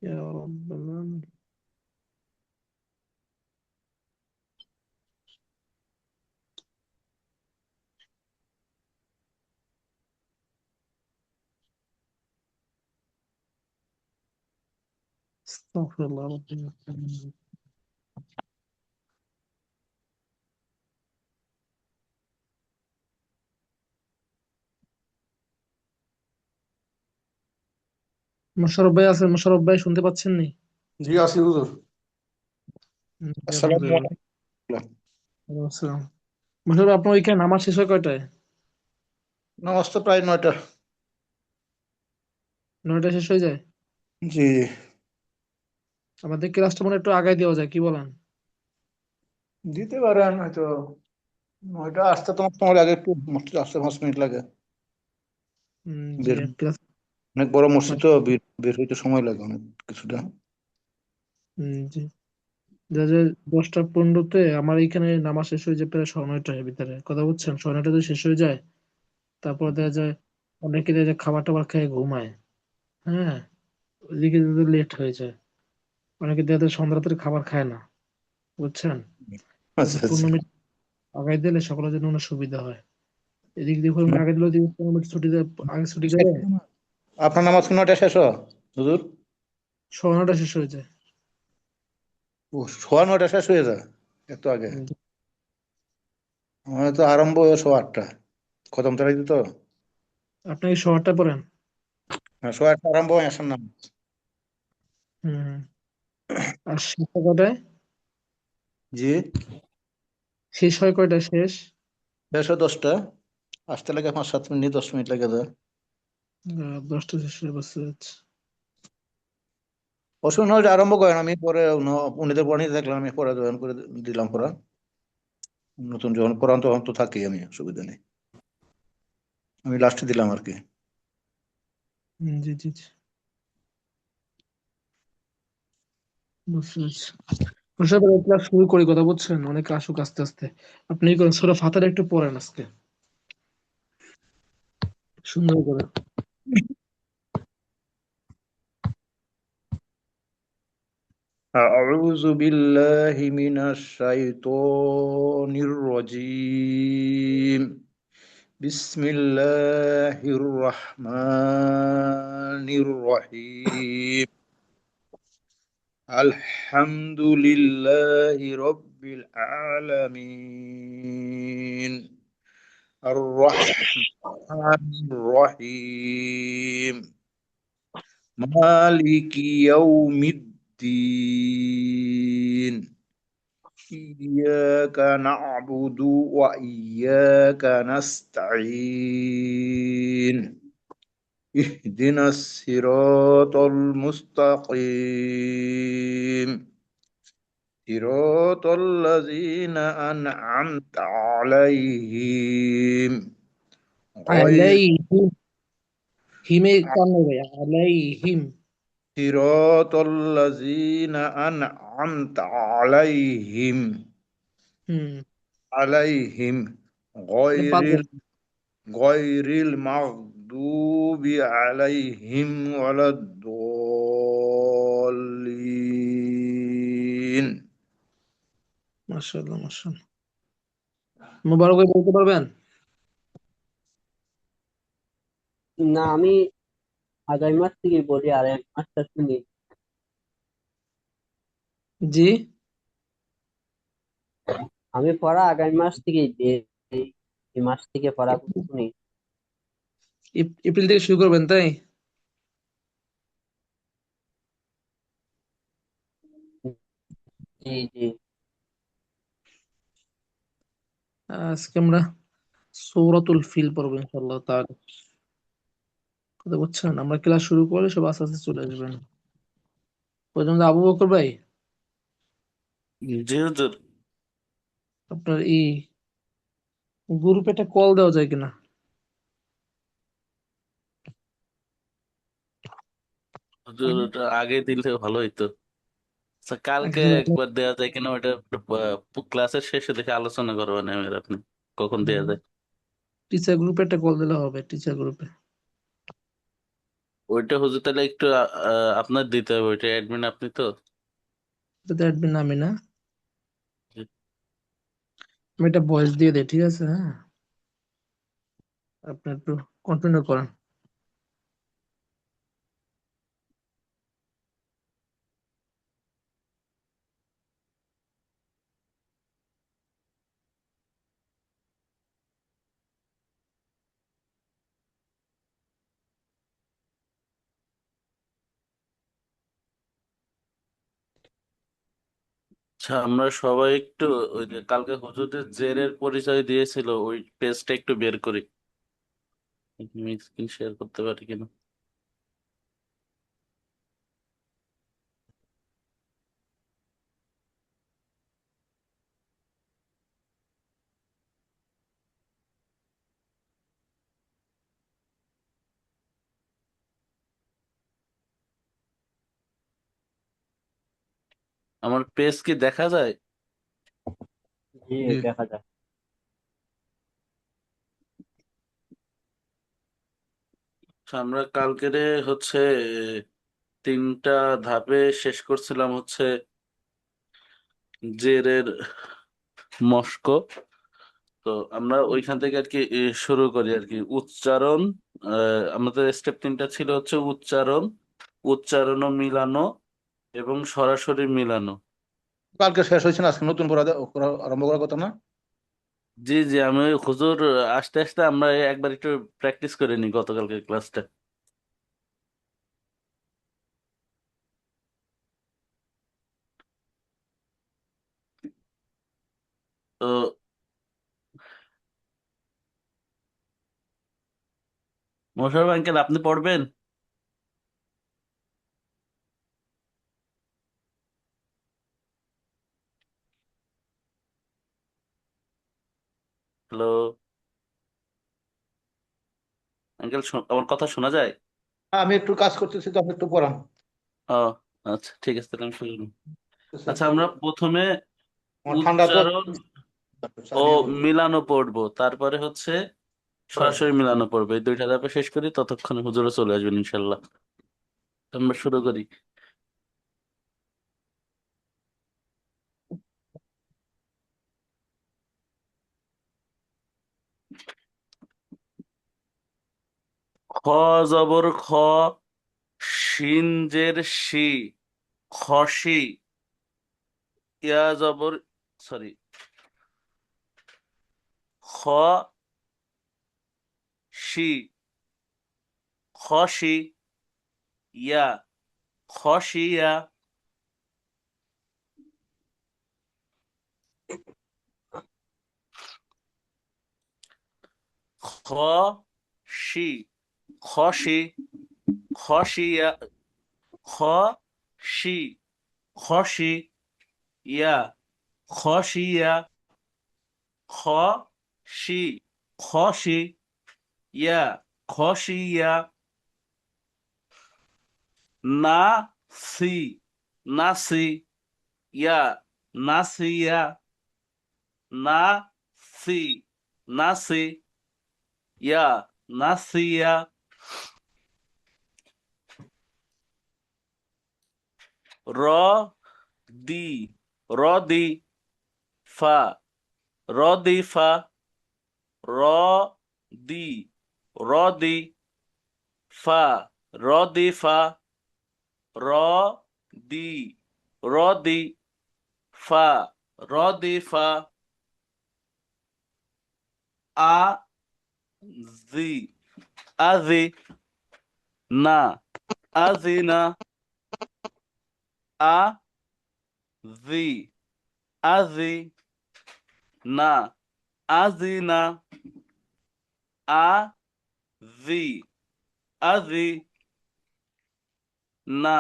يا رب العالمين. استغفر الله ربي. মোশাররফ ভাই আছেন? মোশাররফ ভাই শুনতে পাচ্ছেন নি? জি আছি হুজুর। জি, আসসালামু আলহামদুলিল্লাহ। আলাইকুম। ওয়ালাইকুম আসসালাম। মোশাররফ ভাই, আপনার ওইখানে নামাজ শেষ হয় কয়টায়? নামাজ তো প্রায় 9টা। 9টায় শেষ হয়ে যায়? জি। আমাদের ক্লাসটা মনে হয় একটু আগায় দেওয়া যায়, কি বলেন? দিতে পারেন হয়তো। 9টা আসতে তোমার সময় লাগে একটু, মসজিদ আসতে 5 মিনিট লাগে। জি বের ক্লাস। অনেক বড় মসজিদ তো বের বের হইতে সময় লাগে অনেক কিছুটা। জি, যা যে 10টা 15-তে আমার এখানে নামাজ শেষ হয়ে যায় প্রায় 9:30 ভিতরে, কথা বুঝছেন? 9:30 শেষ হয়ে যায়। তারপর দেখা যায় অনেকে দেখা যায় খাবার টাবার খেয়ে ঘুমায়। হ্যাঁ, ওইদিকে লেট হয়ে যায়। অনেকে দেখা যায় সন্ধ্যা রাতের খাবার খায় না, বুঝছেন? আচ্ছা যদি আচ্ছা। 15 মিনিট আগাই দিলে সকলের জন্য অনেক সুবিধা হয়। এদিক দিয়ে 15 মিনিট আগে দিলেও যদি 15 মিনিট ছুটি দেয়, আগে ছুটি করে আপনার নামাজ কি 9টা শেষ হয় হুজুর? 9:30 শেষ হয়ে যায়। ও, সোয়া 9টা শেষ হয়ে যায় এত আগে? উম, আমার তো আরম্ভ হয় সোয়া 8টা, খতম তারাই তো। আপনি কি শহরটা পড়েন? হ্যাঁ, সোয়া 8টা আরম্ভ হয় আসার নাম। হম। আর শেষ হয় কয়টায়? জি। শেষ হয় কয়টায় শেষ? শেষ হয় 10টা, আসতে লাগে 5-7 মিনিট, 10 মিনিট লাগে যায়। 10টা শেষ হয়ে বসে যাচ্ছে। অসুবিধা হলে আরম্ভ করেন, আমি পরে উনিদের পড়া নিতে থাকলাম, আমি পরে জয়েন করে দিলাম পড়া। নতুন যখন পড়ান তখন তো থাকি আমি, অসুবিধা নেই। আমি লাস্টে দিলাম আর কি। জি জি জি, বুঝতে পারছি। মুশারফ ভাই, ক্লাস শুরু করি, কথা বুঝছেন? অনেক আসুক আস্তে আস্তে। আপনি কি করেন, সূরা ফাতিহা একটু পড়েন আজকে সুন্দর করে। أعوذ بالله من الشيطان الرجيم. بسم الله الرحمن الرحيم. الحمد لله رب العالمين. الرحمن الرحيم. مالك يوم الدين. إياك نعبد وإياك نستعين. اهدنا الصراط المستقيم. صراط الذين أنعمت عليهم غير আলাইহিম, হিমে কান নেই ভাই, আলাইহিম। صراط الذين أنعمت হুম, عليهم এটা غير পারবেন। غير المغضوب عليهم ولا الضالين. মাশাআল্লাহ মাশাআল্লাহ। মোবারক ভাই বলতে পারবেন? না, আমি আগামী মাস থেকে বলি আর এক মাসটা শুনি। জি। আমি পড়া আগামী মাস থেকেই দিই, এই মাস থেকে পড়া শুনি। এপ্রিল থেকে শুরু করবেন, তাই? জি জি। আজকে আমরা সূরাতুল ফিল পড়বো ইনশাআল্লাহ তাআলা, কথা বুঝছেন? আমরা ক্লাস শুরু করলে সব আস্তে আস্তে চলে আসবেন। প্রথম আবু বকর ভাই, জি হুজুর। আপনার এই গ্রুপে একটা কল দেওয়া যায় কিনা? হুজুর ওটা আগে দিলে ভালো হইতো। আচ্ছা, কালকে একবার দেয়া যায় কিনা ওটা? ক্লাসের শেষে দেখে আলোচনা করবেন আমি আর আপনি, কখন দেয়া যায়। টিচার গ্রুপে একটা কল দিলে হবে, টিচার গ্রুপে। ওইটা হুজুর তাহলে একটু আপনার দিতে হবে, ওইটা অ্যাডমিন আপনি তো। এটা তো অ্যাডমিন আমি না, আমি এটা ভয়েস দিয়ে দেই, ঠিক আছে? হ্যাঁ, আপনি একটু কন্টিনিউ করেন। আচ্ছা, আমরা সবাই একটু ওই যে কালকে হুজুরের জেরের পরিচয় দিয়েছিল, ওই পেজটা একটু বের করি। আমি স্ক্রিন শেয়ার করতে পারি কিনা। আমার পেজ কি দেখা যায়? জি, জি। দেখা যায়। আচ্ছা, আমরা কালকেরে হচ্ছে তিনটা ধাপে শেষ করছিলাম হচ্ছে জেরের মস্ক। তো আমরা ওইখান থেকে আর কি শুরু করি আর কি। উচ্চারণ, আমাদের স্টেপ তিনটা ছিল হচ্ছে উচ্চারণ, উচ্চারণ ও মিলানো এবং সরাসরি মিলানো। কালকে শেষ হয়েছে না, আজকে নতুন আরম্ভ করার কথা না? জি জি, আমি ওই হুজুর আসতে আসতে আমরা একবার একটু প্র্যাকটিস করে নিই গতকালকে ক্লাসটা। তো মোশাররফ আঙ্কেল, আপনি পড়বেন? হ্যালো আঙ্কেল, আমার কথা শোনা যায়? আমি একটু কাজ করতেছি, তো আপনি একটু পড়ান। ও আচ্ছা, ঠিক আছে, তাহলে আমি শুরু করি। আচ্ছা, আমরা প্রথমে আমার ঠান্ডা তো। উচ্চারণ ও মিলানো পড়বো, তারপরে হচ্ছে সরাসরি মিলানো পড়বো। এই দুইটা ধাপে শেষ করি, ততক্ষণে হুজুরও চলে আসবেন ইনশাল্লাহ। আমরা শুরু করি। খ জবর খ, শিন জের শি, খসি। ইয়া জবর, সরি, খ শি, খসি, ইয়া, খসিয়া। খ শি, খসি, খসিয়া, খ শি, খসি, ইয়া, খসিয়া, খ শি, খসি, ইয়া, খসিয়া। না সি, নাসি, ইয়া, নাসিয়া, না সি, নাসি, ইয়া, নাসিয়া। র দি, র দি, ফা, র দি ফা, র দি, র দি, ফা, র দি ফা, র দি, র দি, ফা, র দি ফা। আ জি, আজি, না, আজি না, আ জি, আজি, না, আজি না, আ জি, আজি, না,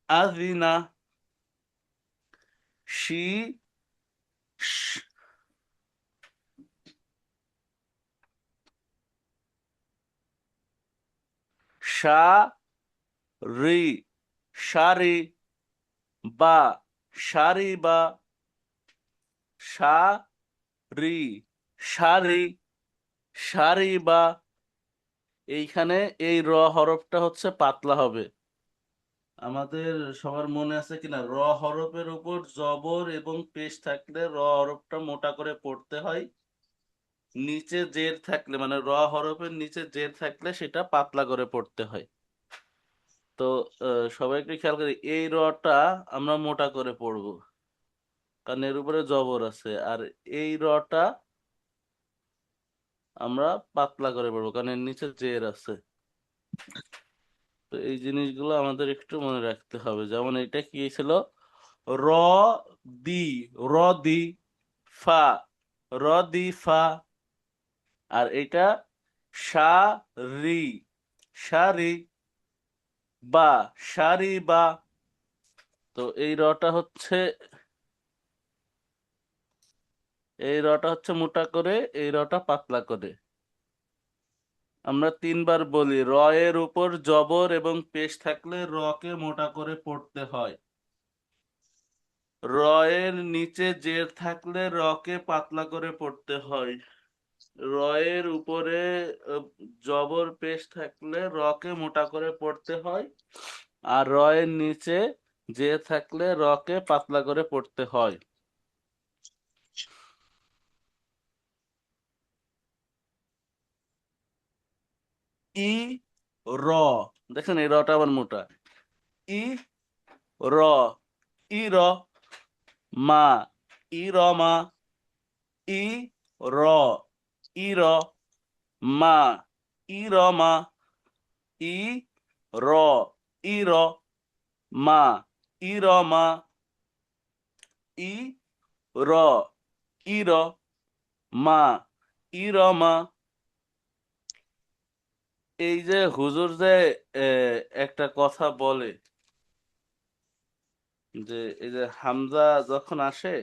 আজি না। শি, শ- সা, রি, সারি, বা, সারি বা, সা, রি, সারি, সারি বা। এইখানে এই র হরফটা হচ্ছে পাতলা হবে। আমাদের সবার মনে আছে কিনা, র হরফের উপর জবর এবং পেশ থাকলে র হরফটা মোটা করে পড়তে হয়, নিচে জের থাকলে মানে র হরফের নিচে জের থাকলে সেটা পাতলা করে পড়তে হয়। তো সবাই একটু খেয়াল করি, এই রটা আমরা মোটা করে পড়বো কারণ এর উপরে জবর আছে, আর এই রটা আমরা পাতলা করে পড়বো কারণ এর নিচে জের আছে। তো এই জিনিসগুলো আমাদের একটু মনে রাখতে হবে। যেমন এটা কি ছিল, র দি, র দি ফা, র দি ফা। আর এটা সা রি, সা রি বা, সা রি বা। তো এই রটা হচ্ছে মোটা করে, এই রটা পাতলা করে। আমরা তিনবার বলি, র এর উপর জবর এবং পেশ থাকলে র কে মোটা করে পড়তে হয়, র এর নিচে জের থাকলে র কে পাতলা করে পড়তে হয়, র এর উপরে আহ, জবর পেশ থাকলে র কে মোটা করে পড়তে হয়, আর র এর নিচে জের থাকলে র কে পাতলা করে পড়তে হয়। ই র, দেখেন এই রটা আবার মোটা। ই র, ই র মা, ই র মা, ই র, ই র মা, ই র মা, ই র, ই র মা, ই র মা, ই র, ই র মা, ই র মা। এই যে হুজুর যে একটা কথা বলে যে এই যে হামজা যখন আসে,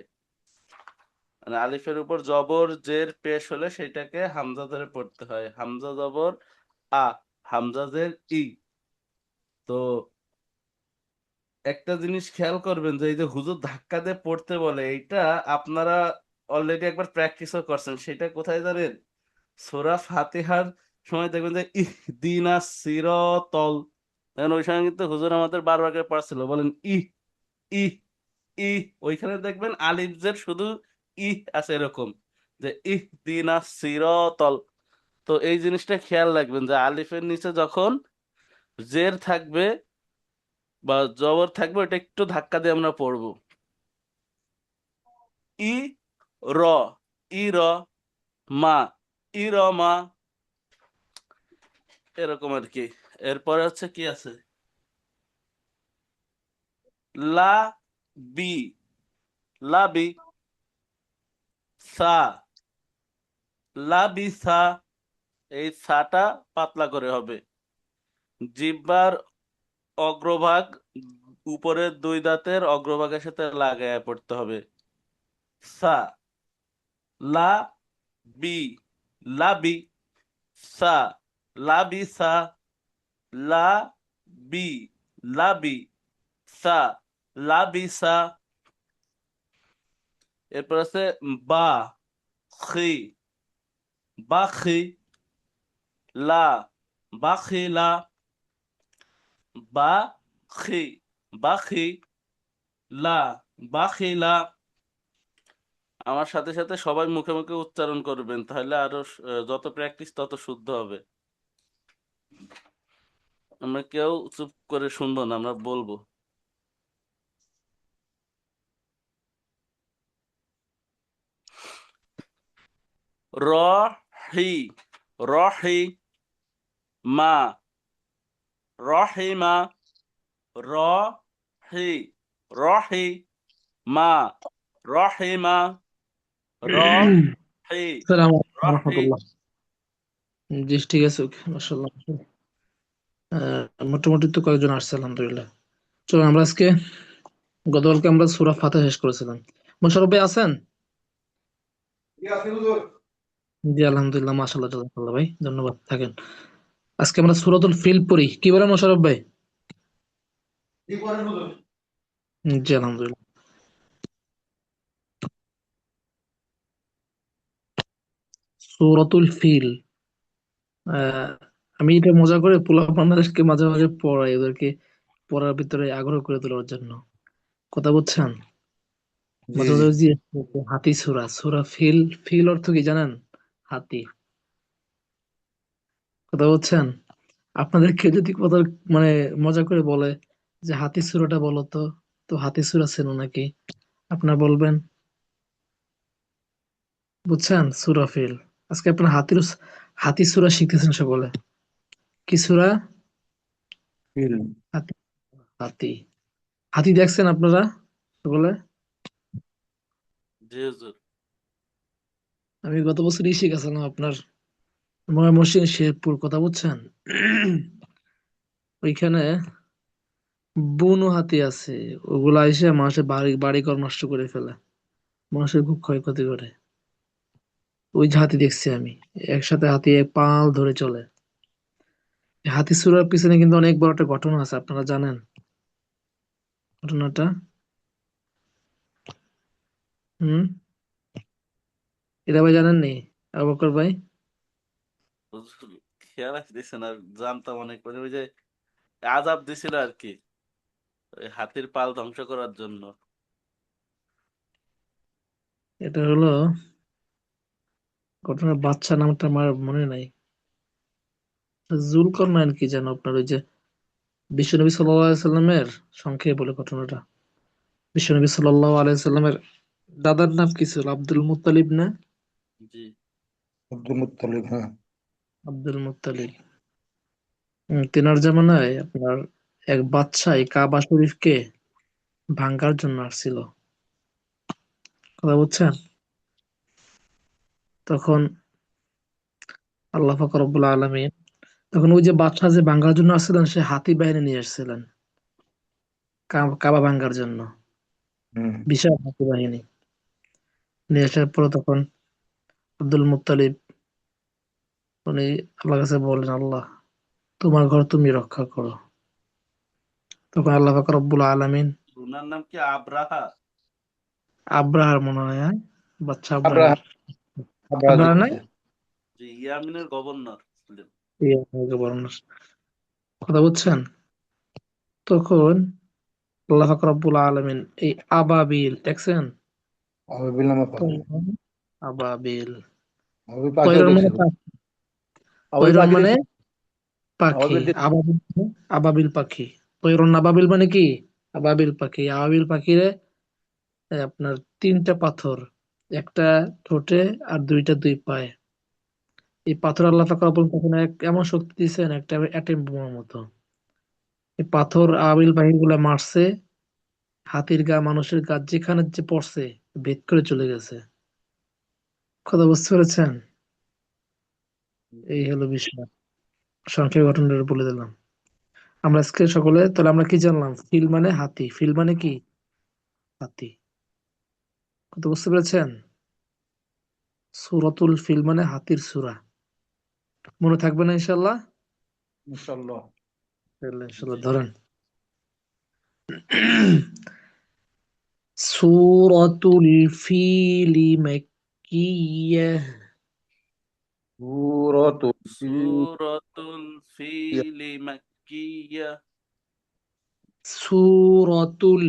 মানে আলিফের উপর জবর জের পেশ হলে সেটাকে হামজা ধরে পড়তে হয়, হামজা জবর আ, হামজা জের ই। তো একটা জিনিস খেয়াল করবেন যে এই যে হুজুর ধাক্কা দিয়ে পড়তে বলে, এইটা আপনারা অলরেডি একবার প্র্যাকটিসও করছেন। সেটা কোথায় জানেন, সূরা ফাতিহার সময় দেখবেন যে ইহদিনা সিরাতাল, দেখেন ওই সময় কিন্তু হুজুর আমাদের বারবার করে পড়াচ্ছিল, বলেন ইহ ইহ, ওইখানে দেখবেন আলিফ জের শুধু ইহ আছে এরকম, যে ইহদিনা সিরাতাল। তো এই জিনিসটা খেয়াল রাখবেন যে আলিফের নিচে যখন জের থাকবে বা জবর থাকবে, ওটা একটু ধাক্কা দিয়ে আমরা পড়বো। ই র, ই র মা, ই র মা, এরকম আর কি। এরপরে হচ্ছে কি আছে, লা বি, লা বি সা, লা বি সা। এই সাটা পাতলা করে হবে। জিহ্বার অগ্রভাগ উপরের দুই দাঁতের অগ্রভাগের সাথে লাগায় পড়তে হবে। সা, লা বি, লা বি সা, লা বি সা, লা বি, লা বি সা, লা বি সা। এরপর আছে বা খি, বা খি, লা, বা খি লা, বা খি, বা খি লা, বা খি লা। আমার সাথে সাথে সবাই মুখে মুখে উচ্চারণ করবেন, তাহলে আরো যত প্র্যাকটিস তত শুদ্ধ হবে। আমরা কেউ চুপ করে শুনবো না, আমরা বলবো। র হি, রহি মা, রহিমা, র হি, রহি মা, রহিমা, র হি, সালাম রহি। রহমতুল্লাহ। জি ঠিক আছে, ওকে, মাশাআল্লাহ। মোটামুটি তো কয়েকজন আসছে আলহামদুলিল্লাহ। চলো আমরা আজকে, গতকালকে আমরা সূরা ফাতিহা শেষ করেছিলাম। মোশাররফ ভাই আছেন? জি আলহামদুলিল্লাহ, মাশাআল্লাহ, জাযাকাল্লাহ ভাই, ধন্যবাদ, থাকেন। আজকে আমরা সূরাতুল ফিল পড়ি, কি বলেন মোশাররফ ভাই? জি আলহামদুলিল্লাহ। সূরাতুল ফিল, আহ আমি এটা মজা করে পোলাপানদেরকে মাঝে মাঝে পড়াই, ওদেরকে পড়ার ভিতরে আগ্রহ করে তোলার জন্য। কথা বুঝছেন? জি মাঝে জি। মাঝে জিজ্ঞেস করি, হাতি সুরা, সুরা ফিল, ফিল অর্থ কি জানেন? হাতি। কথা বুঝছেন? আপনাদেরকে যদি কথা মানে মজা করে বলে যে হাতি সুরাটা বলো তো, তো হাতি সুরা চেনো নাকি? আপনারা বলবেন, বুঝছেন? সুরা ফিল। আজকে আপনার হাতি সুরা শিখতেছেন সকলে। কি সুরা? ফিল। হাতি। হাতি। হাতি দেখছেন আপনারা সকলে? জি হুজুর। আমি গত বছর ইসে গেছিলাম আপনার ময়মনসিংহ শেরপুর, কথা বুঝছেন? ওইখানে বুনো হাতি আছে, ওগুলা এসে মানুষের বাড়ি ঘর নষ্ট করে ফেলে, মানুষের খুব ক্ষয়ক্ষতি করে। ওই যে হাতি দেখছি আমি, একসাথে হাতি এক পাল ধরে চলে। এই হাতি ছুড়ার পিছনে কিন্তু অনেক বড় একটা ঘটনা আছে, আপনারা জানেন ঘটনাটা? হুম, এটা ভাই জানেননি? আবু বকর ভাই? হুজুর, খেয়াল আসতেছে না, জানতাম অনেক করে। ওই যে আজাব দিছিল আর কি, ওই হাতির পাল ধ্বংস করার জন্য। এটা হলো ঘটনার বাচ্চা, নামটা আমার মনে নাই। জুলকারনাইন কি যেন আপনার, ওই যে বিশ্বনবী সাল্লাল্লাহু আলাইহি সাল্লামের, সংক্ষেপে বলে ঘটনাটা, বিশ্বনবী সাল্লাল্লাহু আলাইহি সাল্লামের দাদার নাম কি ছিল? আব্দুল মুত্তালিব না? জি। আব্দুল মুত্তালিব, হ্যাঁ। Abdul Muttalib. তেনার জামানায় আপনার এক বাদশা এই কাবা শরীফকে ভাঙার জন্য আসছিল, কথা বুঝছেন? তখন আল্লাহ পাক রব্বুল আলামিন, তখন ওই যে বাদশা যে ভাঙার জন্য আসছিলেন, সে হাতি বাহিনী নিয়ে আসছিলেন কাবা ভাঙার জন্য, হুম। বিশাল হাতি বাহিনী নিয়ে আসার পর তখন আব্দুল মুত্তালিব উনি আল্লাহর কাছে বললেন, আল্লাহ তোমার ঘর তুমি রক্ষা করো। তখন আল্লাহ পাক রব্বুল আলামিন, উনার নাম কি আব্রাহা? আব্রাহার মনে হয়, হ্যাঁ? বাচ্চা আব্রাহার। আব্রাহাম। আব্রাহাম আব্রাহার নাই? জিতছে। যে ইয়ামিনের গভর্নর ছিলেন। এই আপনাকে বর্ণনা, কথা বুঝছেন? তখন আল্লাহ পাক রব্বুল আলামিন এই আবাবিল দেখছেন? আবাবিল নামে পাখি। তৈরন, আবাবিল। আবাবিল পাখিও তৈরন দেখছি মানে ভাই। পাখি, আবাবিল তৈরন পাখি মানে দেখছি। পাখি, আবাবিল দেখছি। আবাবিল মানে আবাবিল পাখি। তৈরন আবাবিল মানে কি? আবাবিল পাখি। আবাবিল পাখিরে আপনার তিনটা পাথর, একটা ঠোঁটে আর দুইটা দুই পায়ে। এই পাথর আল্লাহ পাক রব্বুল তখন এমন শক্তি দিয়েছেন, একটা অ্যাটম বোমার মতো। এই পাথর আবাবিল পাখিগুলা মারছে, হাতির গা, মানুষের গা, যেখানে যে পড়ছে ভেদ করে চলে গেছে। কথা বুঝতে পেরেছেন? এই হলো বিষয়। সংক্ষেপে ঘটনাটা বলে দিলাম। আমরা আজকে সকলে তাহলে আমরা কি জানলাম? ফিল মানে হাতি। ফিল মানে কি? হাতি। কথা বুঝতে পেরেছেন? সূরাতুল ফিল মানে হাতির সূরা। মনে থাকবে না ইনশাআল্লাহ? ইনশাআল্লাহ। তাহলে ইনশাআল্লাহ জি। ধরেন। সূরাতুল ফিল মাক্কিয়াহ। সূরাতুল ফিল। সূরাতুল ফিল মাক্কিয়া। সূরাতুল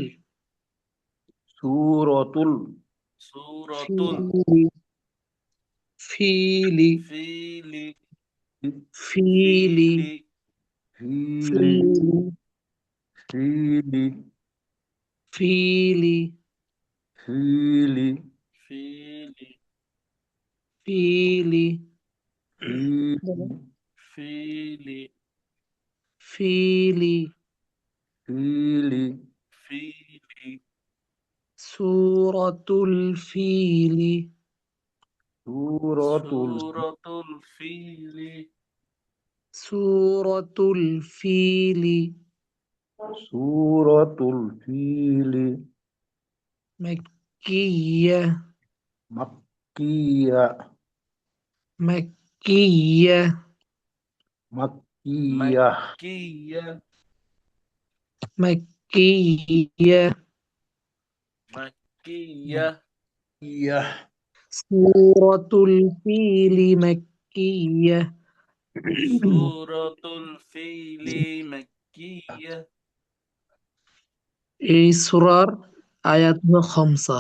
সূরাতুল সূরাতুল ফিল, ফিলি, ফিলি ফিলি, ফিলি ফিলি। ফিলি, ফিলি। ফিলি, ফিলি। ফিলি ফিলি, ফিলি। ফিলি ফিলি, ফিলি। ফিলি সূরাতুল ফিলি, সূরাতুল সূরাতুল ফিলি সূরাতুল ফিলি সূরাতুল ফিলি মাক্কিয়া, মাক্কিয়া। মাক্কিয়া, মাক্কিয়া। মাক্কিয়া মাক্কিয়া। মাক্কিয়া ইয়া। সূরাতুল ফিলি মাক্কিয়া। সূরাতুল ফিলি মাক্কিয়া। এই সূরার আয়াত হলো খামসা।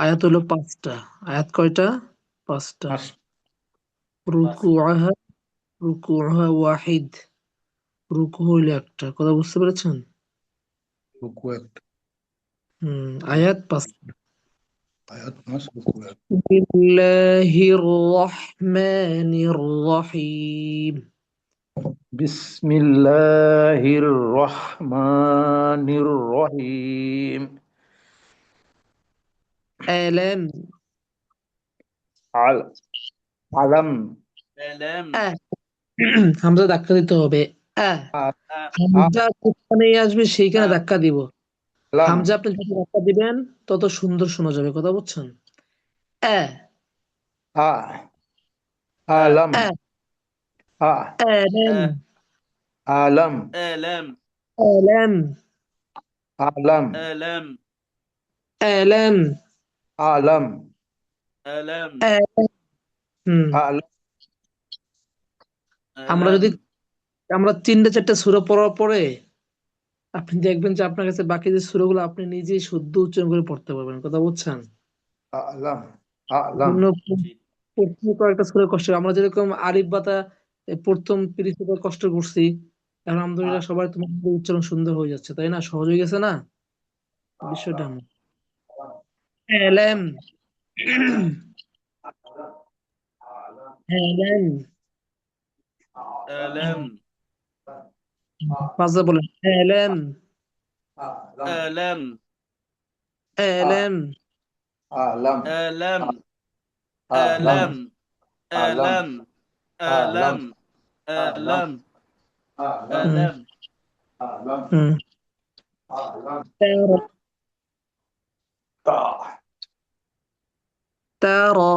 আয়াত হলো 5টা। আয়াত কয়টা? 5টা। পাঁচ রুকুআহা রুকুআহা ওয়াহিদ। রুকু হইলো একটা। কথা বুঝতে পেরেছেন? রুকু একটা, আয়াত 5। আয়াত 5, রুকু এক। বিসমিল্লাহির রহমানির রহিম। বিসমিল্লাহির রহমানির রহিম। আলাম আল আলাম। আলাম। হামজা ধাক্কা দিতে হবে। আ আ- হামজা যেখানে আসবে সেইখানে আ- ধাক্কা দিব। আলাম। হামজা আপনি যত ধাক্কা দিবেন তত সুন্দর শোনা যাবে। কথা বুঝছেন? আ আ আ- আলাম। আ আ আলাম আ- আলাম। আলাম। আলাম আলাম। আলাম। আলাম আলাম। আলাম। আলাম। আলাম। আমরা আলাম। যদি আমরা 3টা 4টা সূরা পড়ার পরে আপনি দেখবেন যে আপনার কাছে বাকি যে সূরাগুলো আপনি নিজেই শুদ্ধ উচ্চারণ করে পড়তে পারবেন। কথা বুঝছেন? আলাম। আলাম। জন্য জি। প্রথম কয়েকটা সূরা কষ্ট হবে। আমরা যেরকম আলিফ বাতা প্রথম 30 বার কষ্ট করছি, এখন আলহামদুলিল্লাহ সবার তোমার উচ্চারণ সুন্দর হয়ে যাচ্ছে, তাই না? সহজ হয়ে গেছে না বিষয়টা? এমন। এলেম এলেম আলাম। পাঁচবার বলেন। এলেম আলাম। এলেম আলাম। আলাম। আলাম। আলাম। আলাম। আলাম। আলাম। আলাম। আলাম। আলাম। আলাম। হুম আলাম। আলাম। হুম আলাম। তেরো তা তেরো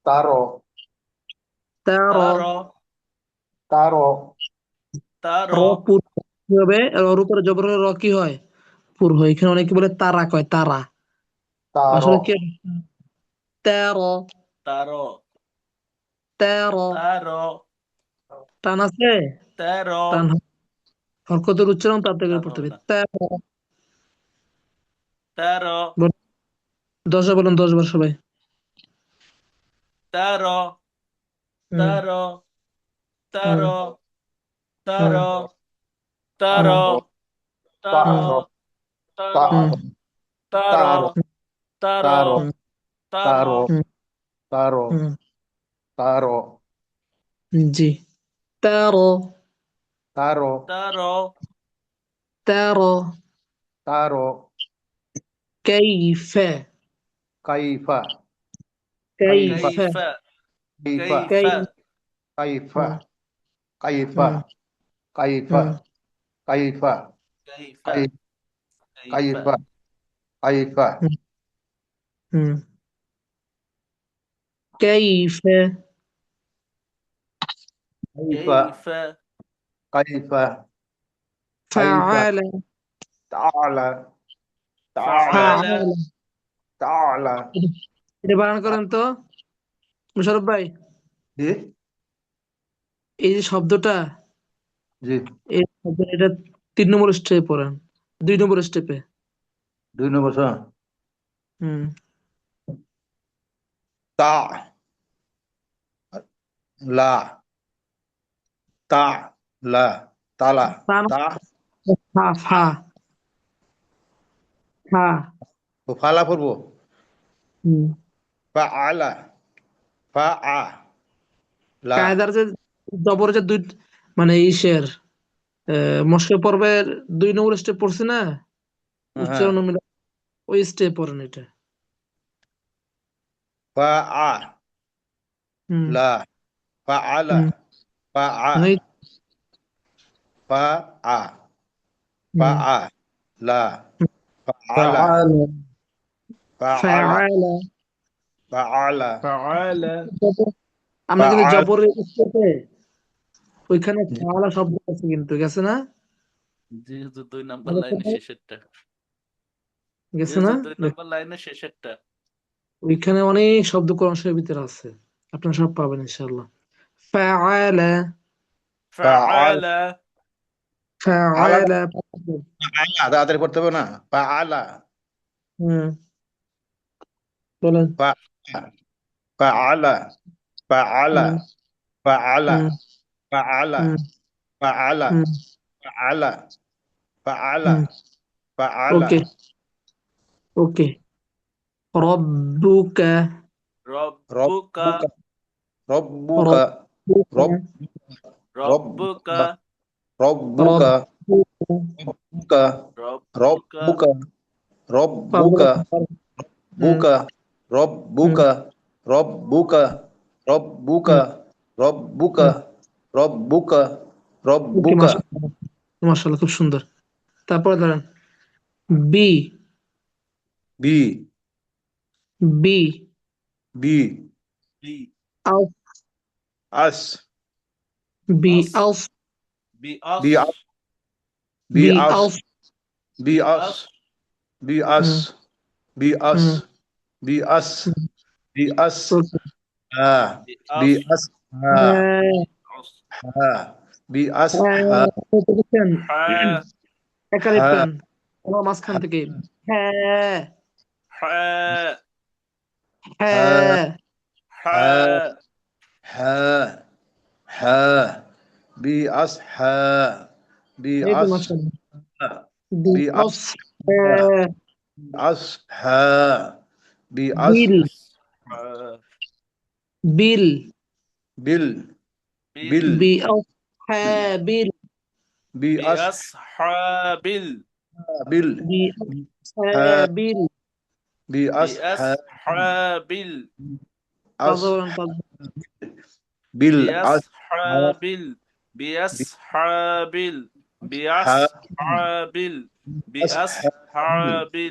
তারো। তেরো তার। তারো। তার। র পুর কি হবে? রর উপরে জবর হলে র কি হয়? পুর হয়। এখানে অনেকে বলে তারা কয়, তারা। তারো। আসলে কি? তেরো তার। তেরো তার। টান আছে? তের। টান হরকতের উচ্চারণ তাড়াতাড়ি করে টান পড়তে হবে হবে। না। তেরো। তের। 10বার বলুন, 10বার সবাই। তের। হুম তের। তের। হুম তের। হুম তের। হুম তের। হুম তারো। তের। হুম তারো। তের। তারো। তের। তারো। হুম তের। তারো। হুম তারো। হুম তারো। জি। তেরো তারো। তের। তেরো তারো। كيف কাইফা। كيف কাইফা। كيف. কাইফা। كيف. كيف কাইফা। হুম কাইফা। হুম কাইফা। হুম কাইফা। كيف. কাই- كيف. কাইফা। কাইফা। হুম হুম كيف কাইফা। كيف. কাইফা। কাইফা। فعل তাআলা। তাআলা। فعل. فعل তাআলা। এটা বানান করেন তো মুশারফ ভাই। জি। এই যে শব্দটা, জি। এটা 3 নম্বর স্টেপে পড়েন, 2 নম্বর স্টেপে। 2 নম্বর হুম তা লা। তা লা। তালা। তা না, তা ফা ফা ফা ও ফালা পড়বো। হুম ফা আলা। ফা আ লা। কায়দার যে জবর যে দুই মানে ইসের মশকে পর্বের 2 নম্বর স্টেপ পড়ছে না, হ্যাঁ। উচ্চারণ মিলে ওই স্টেপ পড়েন এটা। ফা আ হুম লা। ফা আলা। হুম ফা আ। মানে ফা আ। ফা হুম আ লা। ফা আলা। فعل ফা আলা। فعل ফা আলা। فعل. আমরা ফা কিন্তু আলা। জবরের স্টেপে ওইখানে ফাওয়ালা শব্দ আছে কিন্তু, গেছে না? যেহেতু 2 নম্বর লাইনে শেষেরটা। গেছে যেহেতু না? 2 নম্বর লাইনে শেষেরটা। ওইখানে অনেক শব্দ কোরআন শরীফের ভিতরে আছে, আপনারা সব পাবেন ইনশাআল্লাহ। فعل فعل فعل আলা فعل আলা তাড়াতাড়ি পড়তে হবে না ফাআলা হুম বলেন ফাআলা ফাআলা হুম ফাআলা হুম ফাআলা হুম ফাআলা হুম ফাআলা ফাআলা হুম ফাআলা ওকে ওকে ربك রব্বুকা রব্বুকা রব্বুকা ربك রব্বুকা রব্বুকা রব্বুকা রব্বুকা রব্বুকা রব্বুকা হুম রব্বুকা রব্বুকা রব্বুকা রব্বুকা রব্বুকা ওকে রব্বুকা মাশাআল্লাহ খুব সুন্দর তারপর ধরেন বি বি বি বি বি আউফ আস বি আস আউফ বি আস বি আস বি বি আস আউফ বি আস বি আস বি আস হুম বি আস বি আস ওকে হ্যাঁ বি বি আস আস হ্যাঁ আস হ্যাঁ বি আস হ্যাঁ দেখেন হ্যাঁ একা হ্যাঁ লিখবেন আমার মাঝখান থেকে হ্যাঁ হ্যাঁ হ্যাঁ হ্যাঁ হ্যাঁ হ্যাঁ হ্যাঁ হ্যাঁ বি আস হ্যাঁ বি এই তো আস মাশাআল্লাহ বি বি আস আউফ হ্যাঁ আস হ্যাঁ বি আস বিল হ্যাঁ বিল বিল বিল বি আউফ হ্যাঁ বিল বি আস بأصحاب বিল বি হ্যাঁ হ্যাঁ বিল বি আস হ্যাঁ بأصحاب আস পাঁচ বিল আস بأصحاب বি بأصحاب হ্যাঁ بأصحاب আস হ্যাঁ بأصحاب বি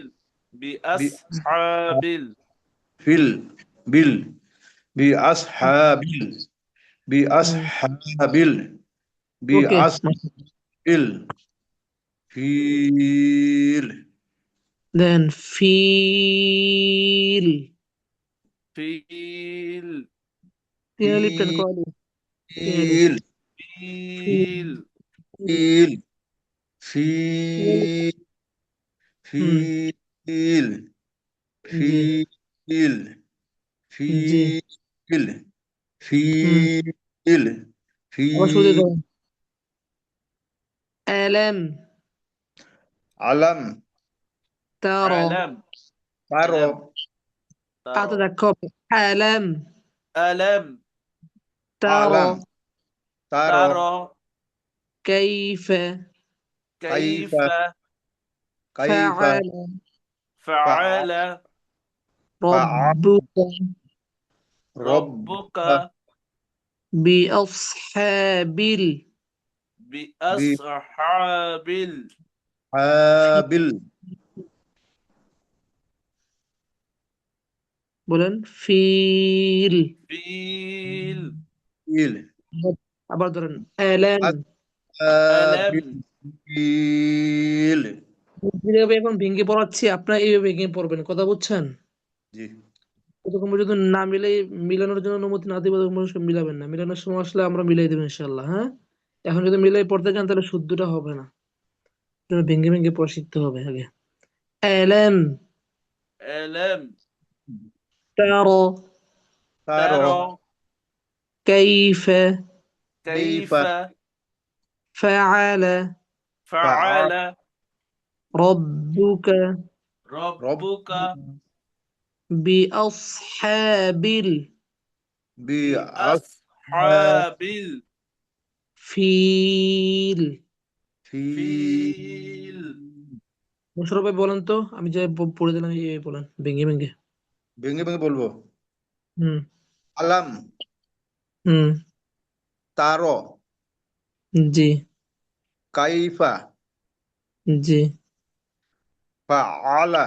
بأصحاب ফিল বিল বি আস হ্যাঁ বিল বি আস হ্যাঁ বিল বি ওকে আস বিল ফিল দেন ফিল فيل তিন আলিফ টেন কয় আলিফ? তিন আলিফ ফিল فيل ফিল তিন আলিফ। হুম ফিল জি ফিল জি ফিল হুম ফিল আবার শুরু ফিল দাও আলাম আলম তারা علم তারো علم আতে ترى দেখো আলাম ألم তারা আলম তারো ترى كيف كيف কাইফা কাইফা فعل فعل ربك ربك بأصحاب بأصحاب হাবিল বলেন ফিল الفيل ফিল আবার ধরেন আলাম ألم ফিল যেভাবে এখন ভেঙে পড়াচ্ছি আপনারা এইভাবে ভেঙে পড়বেন কথা বুঝছেন জি যতক্ষণ পর্যন্ত না মিলে মিলানোর জন্য অনুমতি না দিব ততক্ষণ পর্যন্ত মিলাবেন না মিলানোর সময় আসলে আমরা মিলাই দেবো ইনশাল্লাহ হ্যাঁ এখন যদি মিলাই পড়তে চান তাহলে শুদ্ধটা হবে না জন্য ভেঙে ভেঙে পড়া শিখতে হবে আগে আলাম ألم তারা তারো ترى كيف كيف কাইফা فعل فعل ربك রব ربك بأصحاب বি আস بأصحاب الفيل ফিল মোশাররফ ভাই বলেন তো আমি যে পড়ে দিলাম এই বলেন ভেঙে ভেঙে ভেঙে ভেঙে বলবো হুম আলম হুম তারো জি কাইফা জি ফাআলা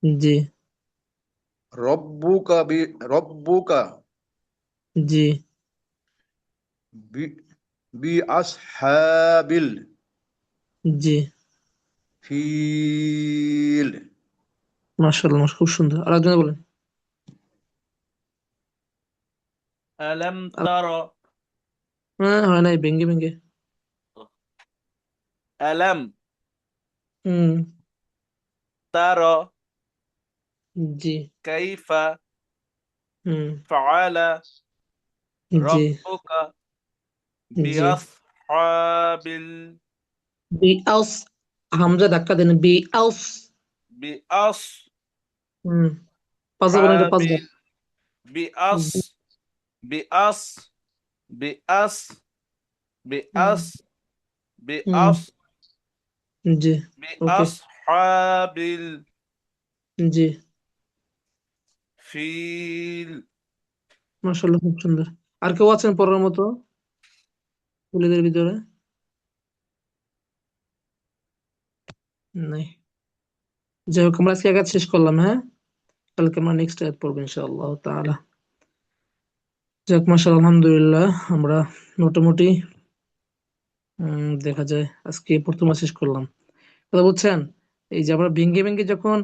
জি রব্বুকা রব্বুকা জি বি বি আসহাবিল জি ফিল মাশাআল্লাহ খুব সুন্দর আর একজন বলেন ألم ترى হ্যাঁ হয় নাই, ভেঙ্গে ভেঙ্গে। ألم হুম। ترى জি। كيف হুম। فعل জি। ربك জি। بأصحاب বি আউস, হামজা ধাক্কা দেন, বি আউস। بأصحاب হুম। পাঁচবার বলেন, এটা পাঁচবার। بأص بأص بأص হুম। بأص হুম। بأص জি। ওকে। بأصحاب জি। الفيل মাশাআল্লাহ, খুব সুন্দর। আর কেউ আছেন পড়ার মতো ছেলেদের ভিতরে? নাই। যাই হোক, আমরা আজকে এক আয়াত শেষ করলাম, হ্যাঁ? কালকে আমরা নেক্সট আয়াত পড়বো ইনশাআল্লাহ তাআলা। যাক, মাশাআল্লাহ, আলহামদুলিল্লাহ, আমরা মোটামুটি দেখা যায় আজকে প্রথম শেষ করলাম। কথা বুঝছেন? এই যে আমরা ভেঙ্গে ভেঙ্গে যখন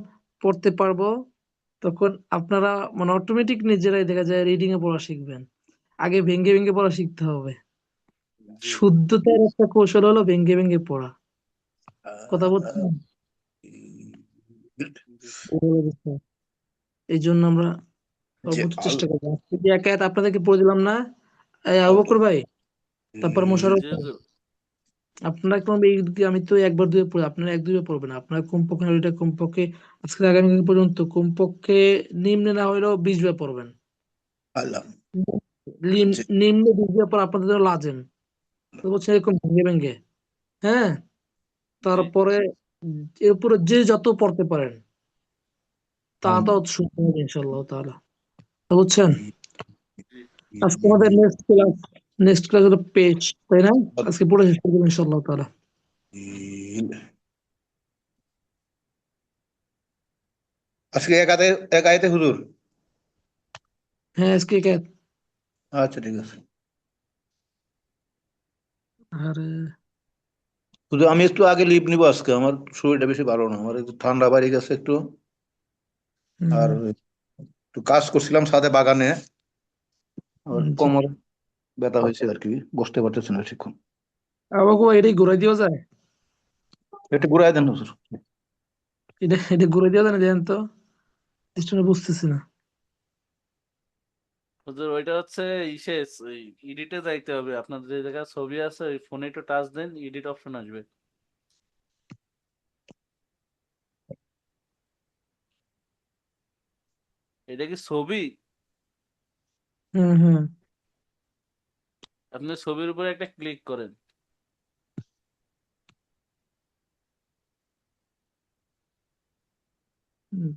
পড়তে পারবো, তখন আপনারা মানে অটোমেটিক নিজেরাই দেখা যায় রিডিং এ পড়া শিখবেন। আগে ভেঙ্গে ভেঙ্গে পড়া শিখতে হবে। জি শুদ্ধতার একটা কৌশল হলো ভেঙ্গে ভেঙ্গে পড়া। কথা বুঝছেন? জি এই জন্য আমরা যে সর্বোচ্চ আল চেষ্টা করবো। আজকে যে এক আয়াত আপনাদেরকে পড়ে দিলাম না, এই আবু বকর ভাই, তারপর মোশাররফ জি ভাই, হুজুর। আপনারা কোন আমি তো একবার দুইবার পড়ি, আপনারা এক দুইবার পড়বেন। আপনারা কমপক্ষে ওইটা কমপক্ষে আজকে আগামী পর্যন্ত কমপক্ষে নিম্নে না হইলেও 20 বার পড়বেন। আল্লাহ যে নিম্নে 20 বার পর আপনাদের জন্য লাজেম, তো বলছে এরকম ভেঙ্গে ভেঙ্গে। হ্যাঁ। জি তারপরে এরপরে যে যত পড়তে পারেন তা আম তো শুনতে হবে ইনশাআল্লাহ তাআলা। তো বুঝছেন? জি আজকে আমাদের নেক্সট ক্লাস হলো পেজ, তাই না? আজকে পড়ে শেষ করবো ইনশাআল্লাহ তাআলা। আজকে এক আয়াতে হুজুর। হ্যাঁ, আজকে এক আয়াত। আচ্ছা ঠিক আছে আরে হুজুর, আমি একটু আগে লিভ নিবো আজকে, আমার শরীরটা বেশি ভালো না, আমার একটু ঠান্ডা বাড়ি গেছে একটু। আর হুম, একটু কাজ করছিলাম সাথে বাগানে, আর জি। কোমর ব্যথা হয়েছে আর কি, বসতে পারতেছি না ঠিকক্ষণ। আবাকু এটাই ঘুরাই দেওয়া যায়? একটু ঘুরাই দেন হুজুর। এটা ঘুরাই দেওয়া যায় না, দেন তো, জিনিসটা বুঝতেছি না। হুজুর, ওইটা হচ্ছে ইসে এডিটে যাইতে হবে। আপনার যে জায়গায় ছবি আছে ওই ফোনে একটু টাচ দেন, এডিট অপশন আসবে। এটা কি ছবি? হুম, হুম। আপনি ছবির উপরে একটা ক্লিক করেন।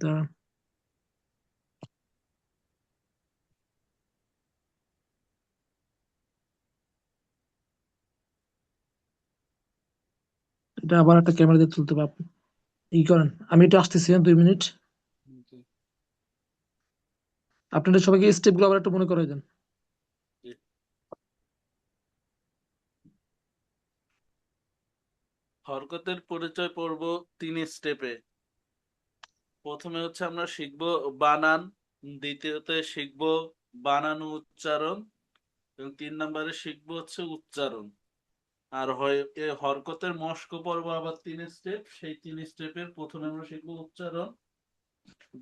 দাঁড়ান। এটা আবার একটা ক্যামেরা দিয়ে তুলতে হবে। আপনি ই করেন, আমি একটু আসতেছি, হ্যাঁ, 2 মিনিট। জি, আপনাদের সবাইকে স্টেপ গুলো আবার একটু মনে করে দেন। জি। হরকতের পরিচয় পড়ব 3 স্টেপে। প্রথমে হচ্ছে আমরা শিখব বানান, দ্বিতীয়তে শিখব বানান ও উচ্চারণ, এবং 3 নম্বরে শিখব হচ্ছে উচ্চারণ। আর হয় এ হরকতের মস্ক পর্ব আবার 3 স্টেপ, সেই 3 স্টেপের প্রথমে আমরা শিখবো উচ্চারণ,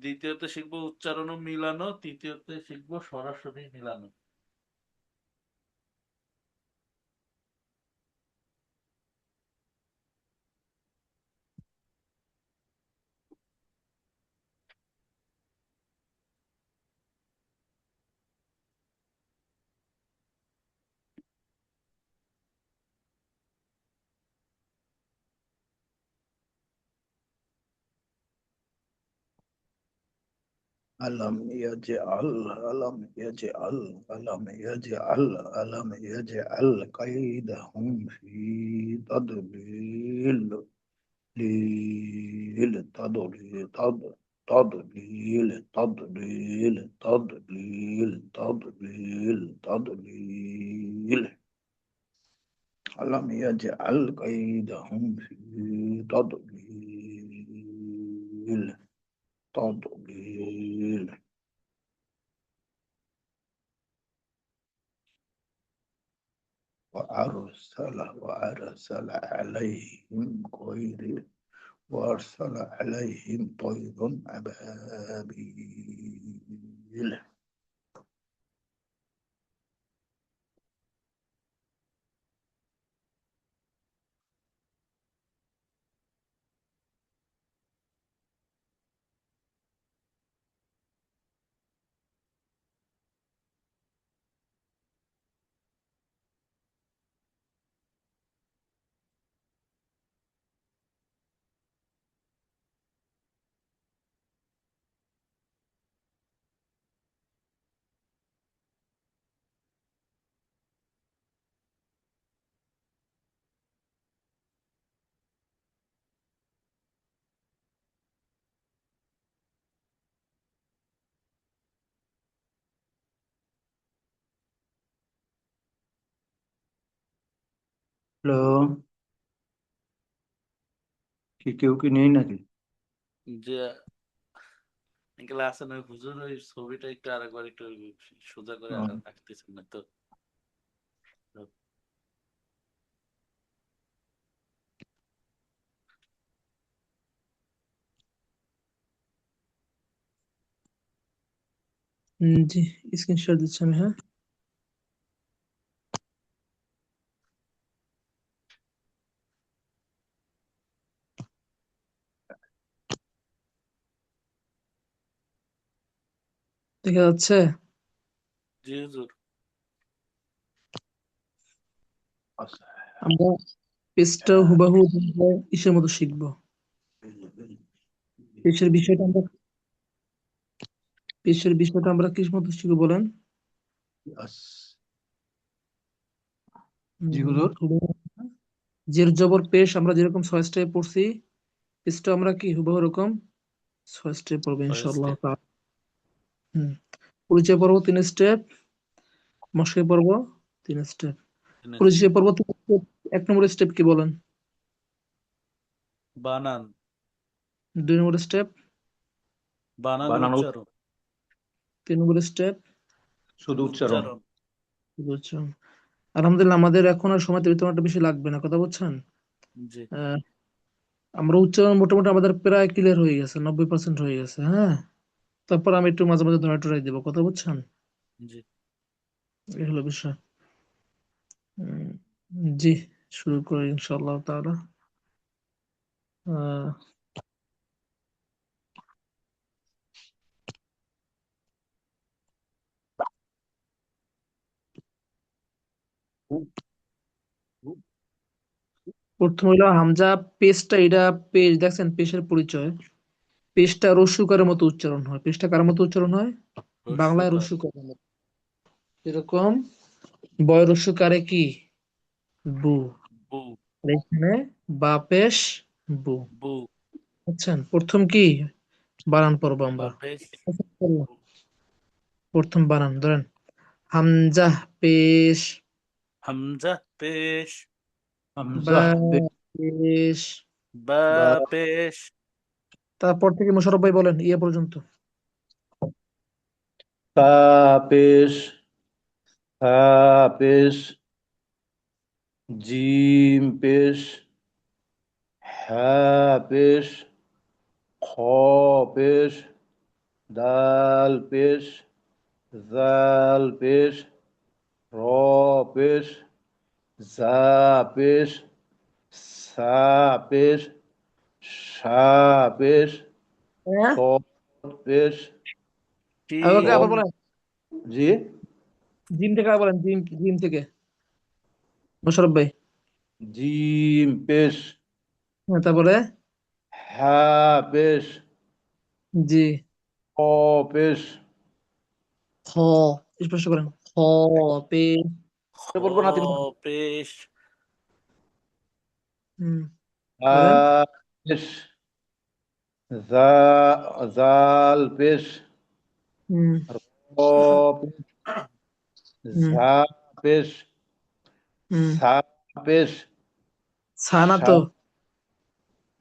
দ্বিতীয়তে শিখবো উচ্চারণ ও মিলানো, তৃতীয়তে শিখবো সরাসরি মিলানো। আলম ইয়াজআল আলম ইয়াজআল আলম ইয়াজআল আলম ইয়াজআল কাইদাহুম ফি তাদলিল লিল তাদলিল তাদলিল তাদলিল তাদলিল তাদলিল তাদলিল আলম ইয়াজআল কাইদাহুম ফি তাদলিল তাদলিল وأرسل عليهم وأرسل عليهم طير أبابيل হ্যালো কেউ কি নেই নাকি যে ক্লাসে নয় হুজুর, ওই ছবিটা একটু আরেকবার একটু সোজা করে রাখতেছেন না তো। জি, স্ক্রিনশট দিচ্ছি আমি। হ্যাঁ, দেখা যাচ্ছে। জি হুজুর। আমরা পেজটা হুবাহু ইসের মতো শিখবো। পেজের বিষয়টা আমরা কিস মতো শিখবো বলেন? জি হুজুর হুবহু জের জবর পেশ আমরা যেরকম 6 স্টেপ পড়ছি, পেজটা আমরা কি হুবহু এরকম 6 স্টেপ পড়বো ইনশাআল্লাহ স্টেপ। তাআলা। পরিচয় পর্ব 3 স্টেপ, মশকে পর্ব 3 স্টেপ। পরিচয় পর্ব 3 স্টেপ, 1 নম্বর স্টেপ কি বলেন? বানান। 2 নম্বর স্টেপ, বানান বানান উচ্চারণ। 3 নম্বর স্টেপ, শুধু উচ্চারণ বুঝছেন? আলহামদুলিল্লাহ, আমাদের এখন আর সময় তেমন একটা বেশি লাগবে না, কথা বুঝছেন? জি আহ, আমরা উচ্চারণ মোটামুটি আমাদের প্রায় ক্লিয়ার হয়ে গেছে, 90% হয়ে গেছে। হ্যাঁ, তারপর আমি একটু মাঝে মাঝে ধরা টরাই দেবো, কথা বুঝছেন? জি। এই হলো বিষয়। উম, জি, শুরু করি ইনশাআল্লাহ তাআলা। আহ, প্রথম হইলো হামজা পেশটা, এটা পেশ দেখছেন, পেশের পরিচয়। পেশটা রস্যকারের মতো উচ্চারণ হয়। পেশটা কার মতো উচ্চারণ হয়? বাংলায় রস্যকার। রস্যকারের মতো। এরকম বয় রস্যকারে কি? বু। বু। আর এখানে বা পেশ বু। বু। বুঝছেন? প্রথম কি বানান পড়বো আমরা। বাপেশ। প্রথম বানান ধরেন, হামজা পেশ, হামজা পেশ। বা হামজাহ পেশ। বাপেশ। তারপর থেকে মোশাররফ ভাই বলেন ইয়ে পর্যন্ত। তা পেশ হা পেশ জিম পেশ হ্যাঁ পেশ খ পেশ দাল পেশ জাল পেশ র পেশ জা পেশ সা পেশ সা পেশ হ্যাঁ, ত পেশ ত আমাকে শিন। আবার বলেন, জি জিম থেকে আবার বলেন, জিম জিম থেকে মোশাররফ ভাই। জিম পেশ হ্যাঁ, তারপরে হ্যাঁ পেশ জি, ক পেশ খ, স্পষ্ট করেন, খ পেশ। খ বলবো না তিনি। পেশ। হুম, হা বলেন। পেশ জাল পেশ হুম র পেশ হুম ঝা পেশ হুম সা পেশ ছানা সা তো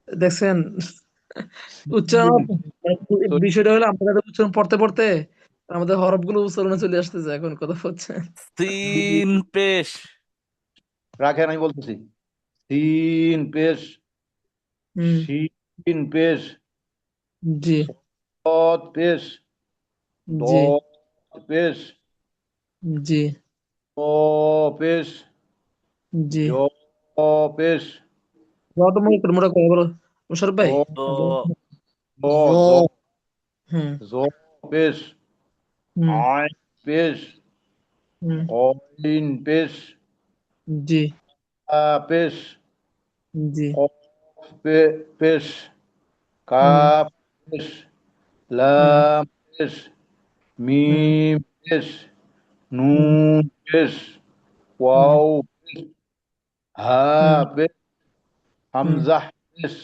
দেখছেন উচ্চারণ। বিষয়টা হলো আমাদের উচ্চারণ পড়তে পড়তে আমাদের হরফ গুলো উচ্চারণে চলে আসতেছে এখন, কথা হচ্ছে। সিন পেশ। রাখেন, আমি বলতেছি। সিন পেশ, হুম শিন পেশ, জি দত পেশ, জি দত পেশ, জি ত পেশ, জি জ পেশ, জটা মোটা করে বলো মোশারফ জ ভাই। তো জ জ জ হুম জ পেশ, হুম আইন পেশ, হুম অইন পেশ, জি পেশ, জি কফ পেশ, হুম কাফ পেশ, হুম লাম পেশ, হুম মিম পেশ, হুম নুন পেশ, হুম ওয়াও পেশ, হা হুম পেশ, হুম হামজা পেশ,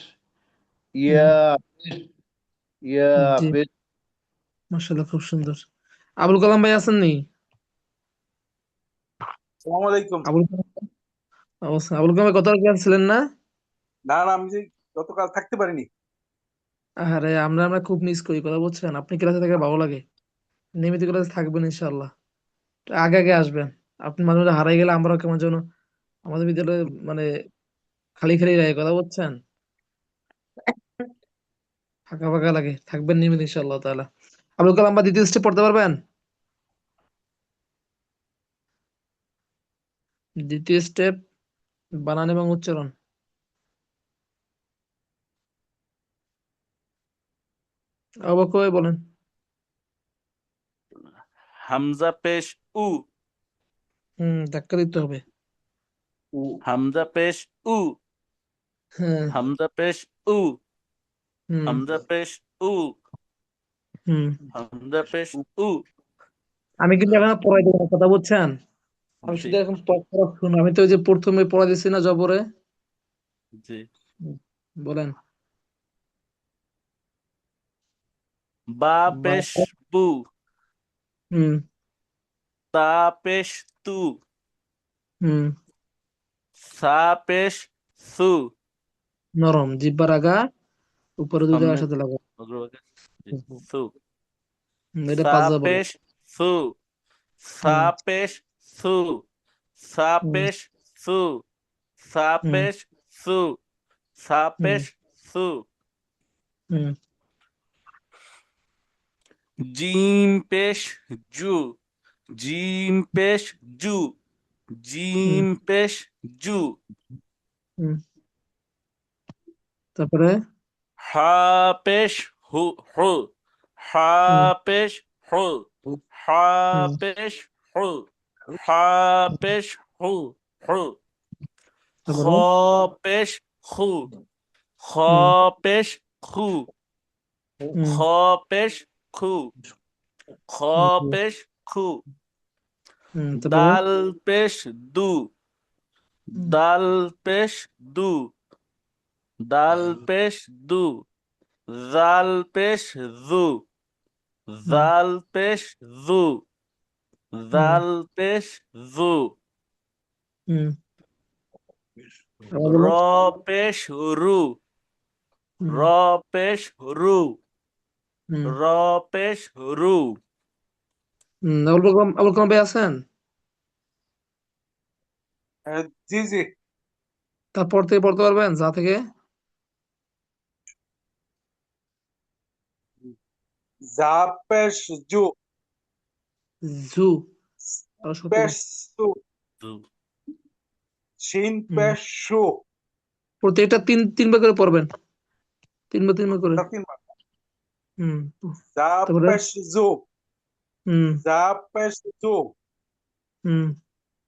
হুম ইয়া পেশ, ইয়া জি পেশ। মাশাআল্লাহ খুব সুন্দর। আবুল কালাম ভাই আছেন নি? সালাম আলাইকুম। আবুল কালাম অবস্থা আবুল কালাম ভাই গতকাল ক্লাস ছিলেন না? না না, আমি যে গতকাল থাকতে পারিনি। আরে আমরা আমরা খুব মিস করি কথা বলছেন, আপনি ক্লাসে থাকলে ভালো লাগে। নিয়মিত ক্লাসে থাকবেন ইনশাআল্লাহ, তো আগে আগে আসবেন। আপনি মাঝে মাঝে হারাই গেলে আমরাও কেমন যেন আমাদের বিদ্যালয়ে মানে খালি খালি লাগে কথা বলছেন, ফাঁকা ফাঁকা লাগে। থাকবেন নিয়মিত ইনশাআল্লাহ তাআলা। আবুল কালাম ভাই দ্বিতীয় স্টেপ পড়তে পারবেন? দ্বিতীয় স্টেপ বানান এবং উচ্চারণ। অবাক হয়ে বলেন। হামজা পেশ উ, ধাক্কা দিতে হবে। হামজা পেশ উ, হ্যাঁ হামজা পেশ উ, হুম হামজা পেশ উ, হুম হামজা পেশ উ। আমি কিন্তু এখন পড়াই দেবো না, কথা বলছেন। আমি জি শুধু এখন পড়া শুনুন। আমি তো ওই যে প্রথমে পড়া দিচ্ছি না জবরে। জি। হুম, বলেন। বা বা পেশ বু, হুম তা পেশ তু, হুম সা পেশ সু, নরম জিব্বার আগা উপরে দুই সামনে জায়গার সাথে লাগা। অগ্রভাগে জি, হুম, সু, এটা সা 5 বার বলো। পেশ সু, সা হুম পেশ সু, সা হুম পেশ সু, সা হুম পেশ সু, সা হুম পেশ সু। হুম জিম পেশ জু, জিম পেশ জু, হুম জিম পেশ জু। হুম তারপরে হা পেশ হু হু, হা হুম পেশ হু, হা হুম পেশ হু, হা পেশ হু হু। খ তারপরে পেশ খু, খ হুম পেশ খু, খ হুম পেশ খু, খ হুম পেশ খু। তারপরে দাল পেশ দু, হুম দাল পেশ দু, দাল পেশ দু, জাল পেশ জু, হুম জাল পেশ জু, হুম জাল পেশ জু। হুম আবার র বলো। পেশ রু, হুম র পেশ রু, হুম র পেশ রু। আবুল কালাম ভাই আছেন? জি জি। তারপর থেকে পড়তে পারবেন যা থেকে? যা পেশ জু, জু আরো শক্ত পেশ করে। সু, জু। শিন হুম পেশ সু। প্রত্যেকটা তিনবার করে পড়বেন, তিনবার করে। তিনবার। হুম যা তারপরে পেশ জু, হুম যা পেশ জু, হুম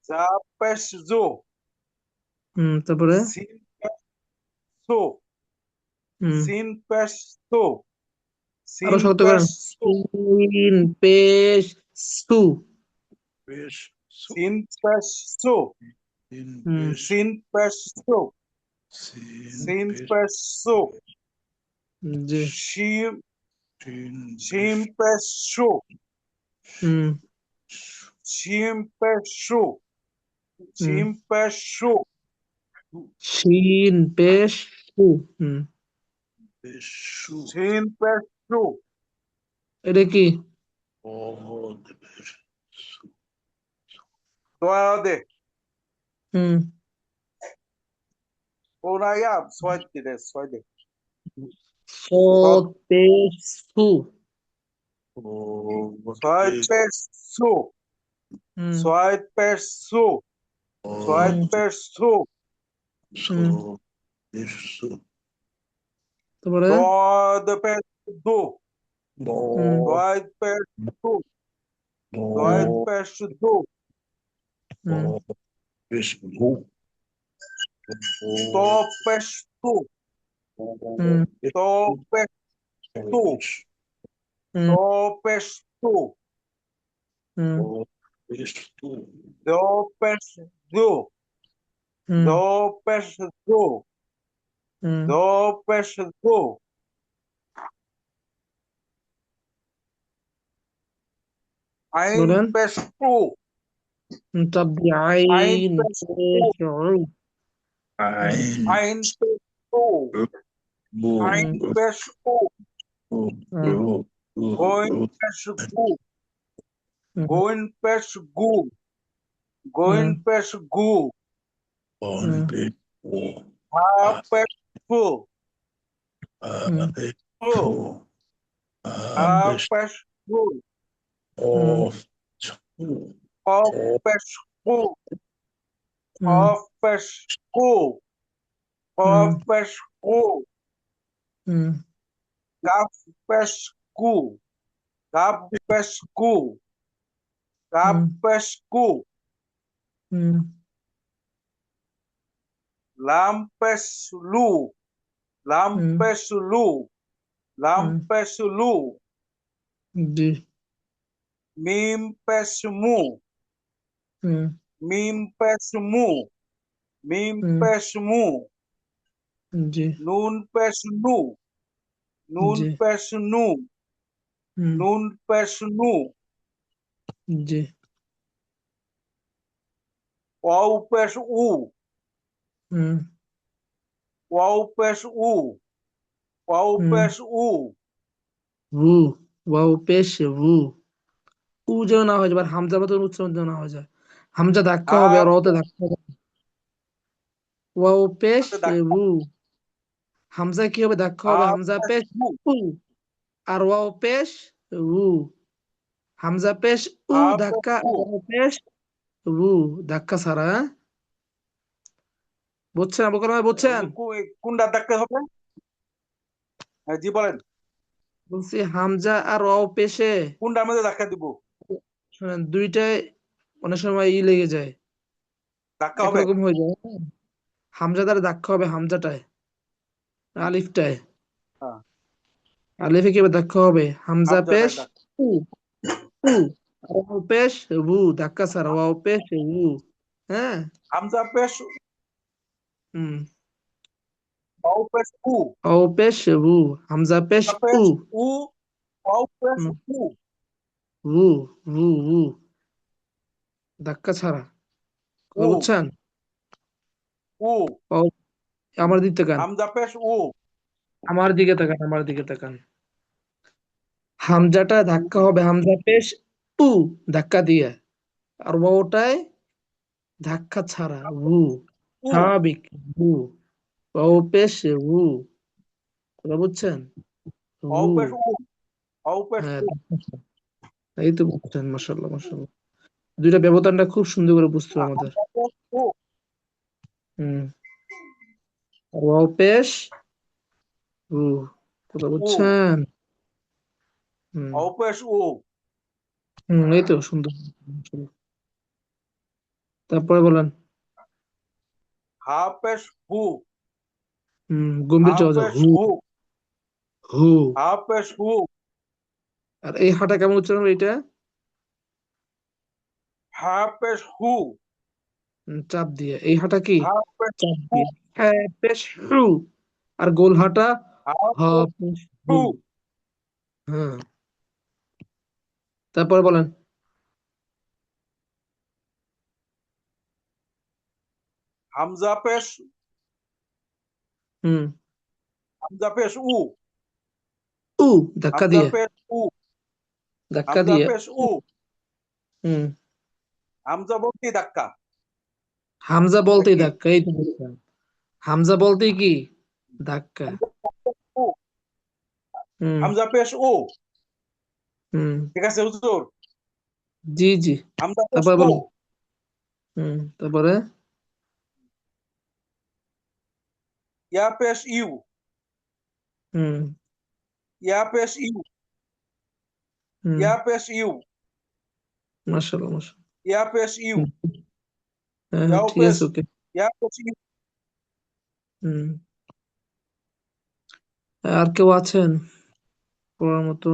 যা পেশ জু, তারপরে সিন পেশ সু, হুম সিন পেশ সু, আরো সিন শক্ত পেশ করেন। সু, তিন পেশ সু। পেশ, সু, সিন পেশ সু, সিন হুম পেশ, সিন পেশ সু, সিন সিন পেশ, পেশ সু, জি শিম সিন পেশ, শিম পেশ সু, হুম শিম পেশ সু, হুম শিম পেশ সু, শিন পেশ সু। হুম পেশ, সু, শিন পেশ সু, এটা কি? পদ পেশ, সু, দোয়া দে, হুম Ona ya soide soide. صاد পেশ সু Soid pesu. হুম Soid pesu. Soid হুম pesu. হুম তারপরে Dod pesu. Hmm Soid pesu. Soid hmm pesu. Hmm To pesu. Hmm To pesu. Hmm To pesu. Hmm Do pesu. Hmm Do pesu. Hmm Do pesu. Ein বলেন pesu. চাপ দিয়ে Ein আইন pesu. পেশ উ Ein pesu. Ein hmm pesu. Hmm Going pesu. Hmm Going pesu. Hmm Going pesu. Hmm Ha pesu. Hmm Ha pesu. Hmm Of pesu. Hmm Of pesu. Hmm Of pesu. Hmm Gap pescu. Gap pescu. Gap hmm pescu. Hmm Lampeslu. Hmm Lampeslu. Hmm Lampeslu. G Mim pesmu. Hmm Mim pesmu. Mim hmm pesmu. G Nun pesnu. Nun G pesnu. Hmm Nun pesnu. G Wau pesu. Hmm Wau pesu. Wau hmm pesu. রু wow পেশ রু উ যেন না হয় যায়, এবার হামজা মতো উচ্চারণ যেন না হয়ে যায়। হামজা ধাক্কা হবে Ha আর অতে ধাক্কা হবে না। ওয়াও পেশ dakika. রু হামজা কি হবে ধাক্কা হবে Ha হামজা পেশ pesmu. উ আর ওয়াও পেশ রু হামজা পেশ উ Ha ধাক্কা আর pesmu. ওয়াও পেশ রু ধাক্কা ছাড়া হ্যাঁ? বুঝছেন আবু কালাম ভাই, বুঝছেন? কোনটা দেখতে হবে? হ্যাঁ, জি বলেন, বলছি হামজা আর ওয়াও পেশে কোনটার মধ্যে ধাক্কা দিব? শুনেন দুইটাই অনেক সময় লেগে যায়, ধাক্কা হবে? একরকম হয়ে যায় হ্যাঁ? হামজা দ্বারা ধাক্কা হবে হামজাটায় আলিফটায় হ্যাঁ, আলিফে কি ধাক্কা হবে হামজা পেশ হামজাটায় ধাক্কা। উ উ আর ওয়াও পেশ রু ধাক্কা ছাড়া ওয়াও পেশ রু হ্যাঁ হামজা পেশ হুম ওয়াও পেশ উ, ওয়াও পেশ রু হামজা পেশ হামজা উ পেশ উ, ওয়াও পেশ হুম, উ, রু রু রু ধাক্কা ছাড়া কথা উ, বুঝছেন উ, ওয়াও আমার দিকে তাকান হামজা পেশ উ, আমার দিকে তাকান আমার দিকে তাকান হামজাটা ধাক্কা হবে হামজা পেশ উ ধাক্কা দিয়ে আর ওটায় ধাক্কা ছাড়া রু উ, স্বাভাবিক রু ওয়াও পেশ রু কথা বুঝছেন ওয়াও রু পেশ উ, ওয়াও পেশ হ্যাঁ উ, ধাক্কা ছাড়া। এই তো বুঝছেন মাশাআল্লাহ মাশাআল্লাহ দুইটা ব্যবধানটা খুব সুন্দর করে বুঝতে হবে আমাদের হামজা পেশ উ, হুম আর ওয়াও পেশ রু কথা উ, বুঝছেন হুম ওয়াও পেশ উ, হুম এই তো সুন্দর মাশাআল্লাহ। তারপরে বলেন হা পেশ হু, গম্ভীর হা চাওয়া যায় পেশ হু হু, হু হা পেশ হু, আর এই হাটা কেমন উচ্চারণ হবে এটা হা পেশ হু, চাপ দিয়ে এই হাটা কি হা পেশ চাপ হু, দিয়ে হ্যাঁ পেশ হু আর গোল হাটা হা হা পেশ পেশ হু হু, হ্যাঁ তারপরে বলেন হামজা পেশ, হুম হামজা পেশ উ, উ ধাক্কা হামজা দিয়ে পেশ উ, ধাক্কা হামজা দিয়ে পেশ উ, হুম হামজা বলতেই ধাক্কা। হামজা এটা বলতেই কি? ধাক্কা এই তো বুঝছেন হামজা বলতে কি ধাক্কা। ও হুম হামজা পেশ ও হুম ঠিক আছে হুজুর জি জি। হামজা পেশ তারপরে ও বলুন। তারপরে ইয়া পেশ ইউ হুম ইয়া পেশ ইউ হুম ইয়া পেশ ইউ মাশাআল্লাহ মাশাআল্লাহ। ইয়া পেশ ইউ হুম, হ্যাঁ হ্যাঁ ইয়াও ঠিক পেশ আছে ওকে। ইয়া পেশ ইউ হুম আর কেউ আছেন পড়ার মতো?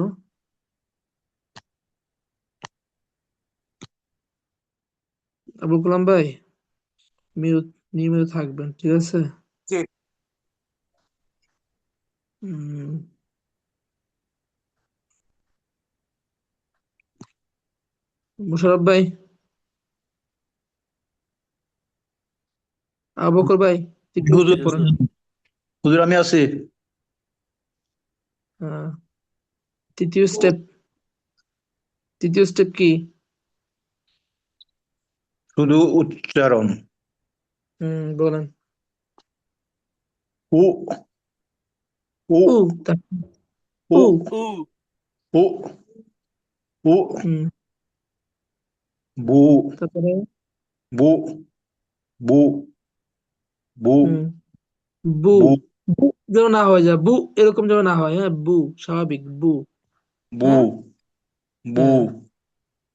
আবুল কালাম ভাই মিউট নিয়মিত থাকবেন ঠিক আছে। জি হুম মুশারফ ভাই, আবু বকর ভাই তৃতীয় হুজুর স্টেপ ঠিক আছে। পড়েন। হুজুর আমি আছি। হ্যাঁ তৃতীয় স্টেপ, তৃতীয় স্টেপ কি? শুধু উচ্চারণ। বলেন। উ উ উ তারপর উ উ উ উ উ হুম বু তারপরে বু বু বু হুম বু, বু বু যেন না হয়ে যায়, বু এরকম যেন না হয়, হ্যাঁ বু স্বাভাবিক বু। বু হ্যাঁ বু হ্যাঁ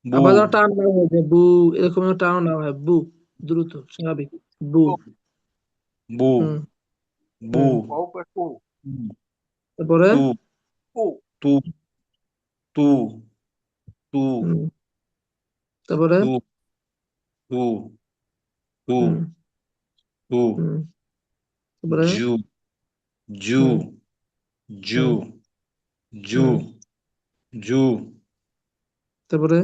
বু আবার যেন টান না হয়ে যায় বু, এরকম যেন টান না হয় বু, দ্রুত স্বাভাবিক বু। বু হুম বু হুম ওয়াও পেশ ও তারপরে তু ও তু তু তু হুম তারপরে তু তু তু হুম তু হুম তারপরে জু জু হুম জু হুম জু হুম জু তারপরে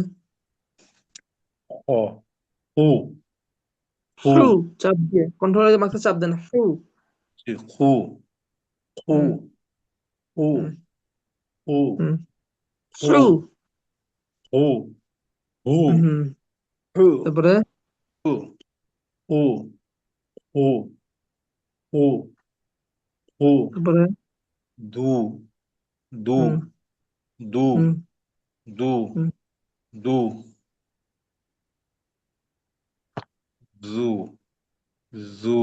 হ হু হু হু, চাপ দিয়ে কন্ট্রোলের মাথায় চাপ দেন হু। হু হু হুম হু হুম হু হুম হু হু হু হু হুম হু তারপরে হু হু হু হু হু তারপরে দু দু হুম দু হুম দু হুম দু জু জু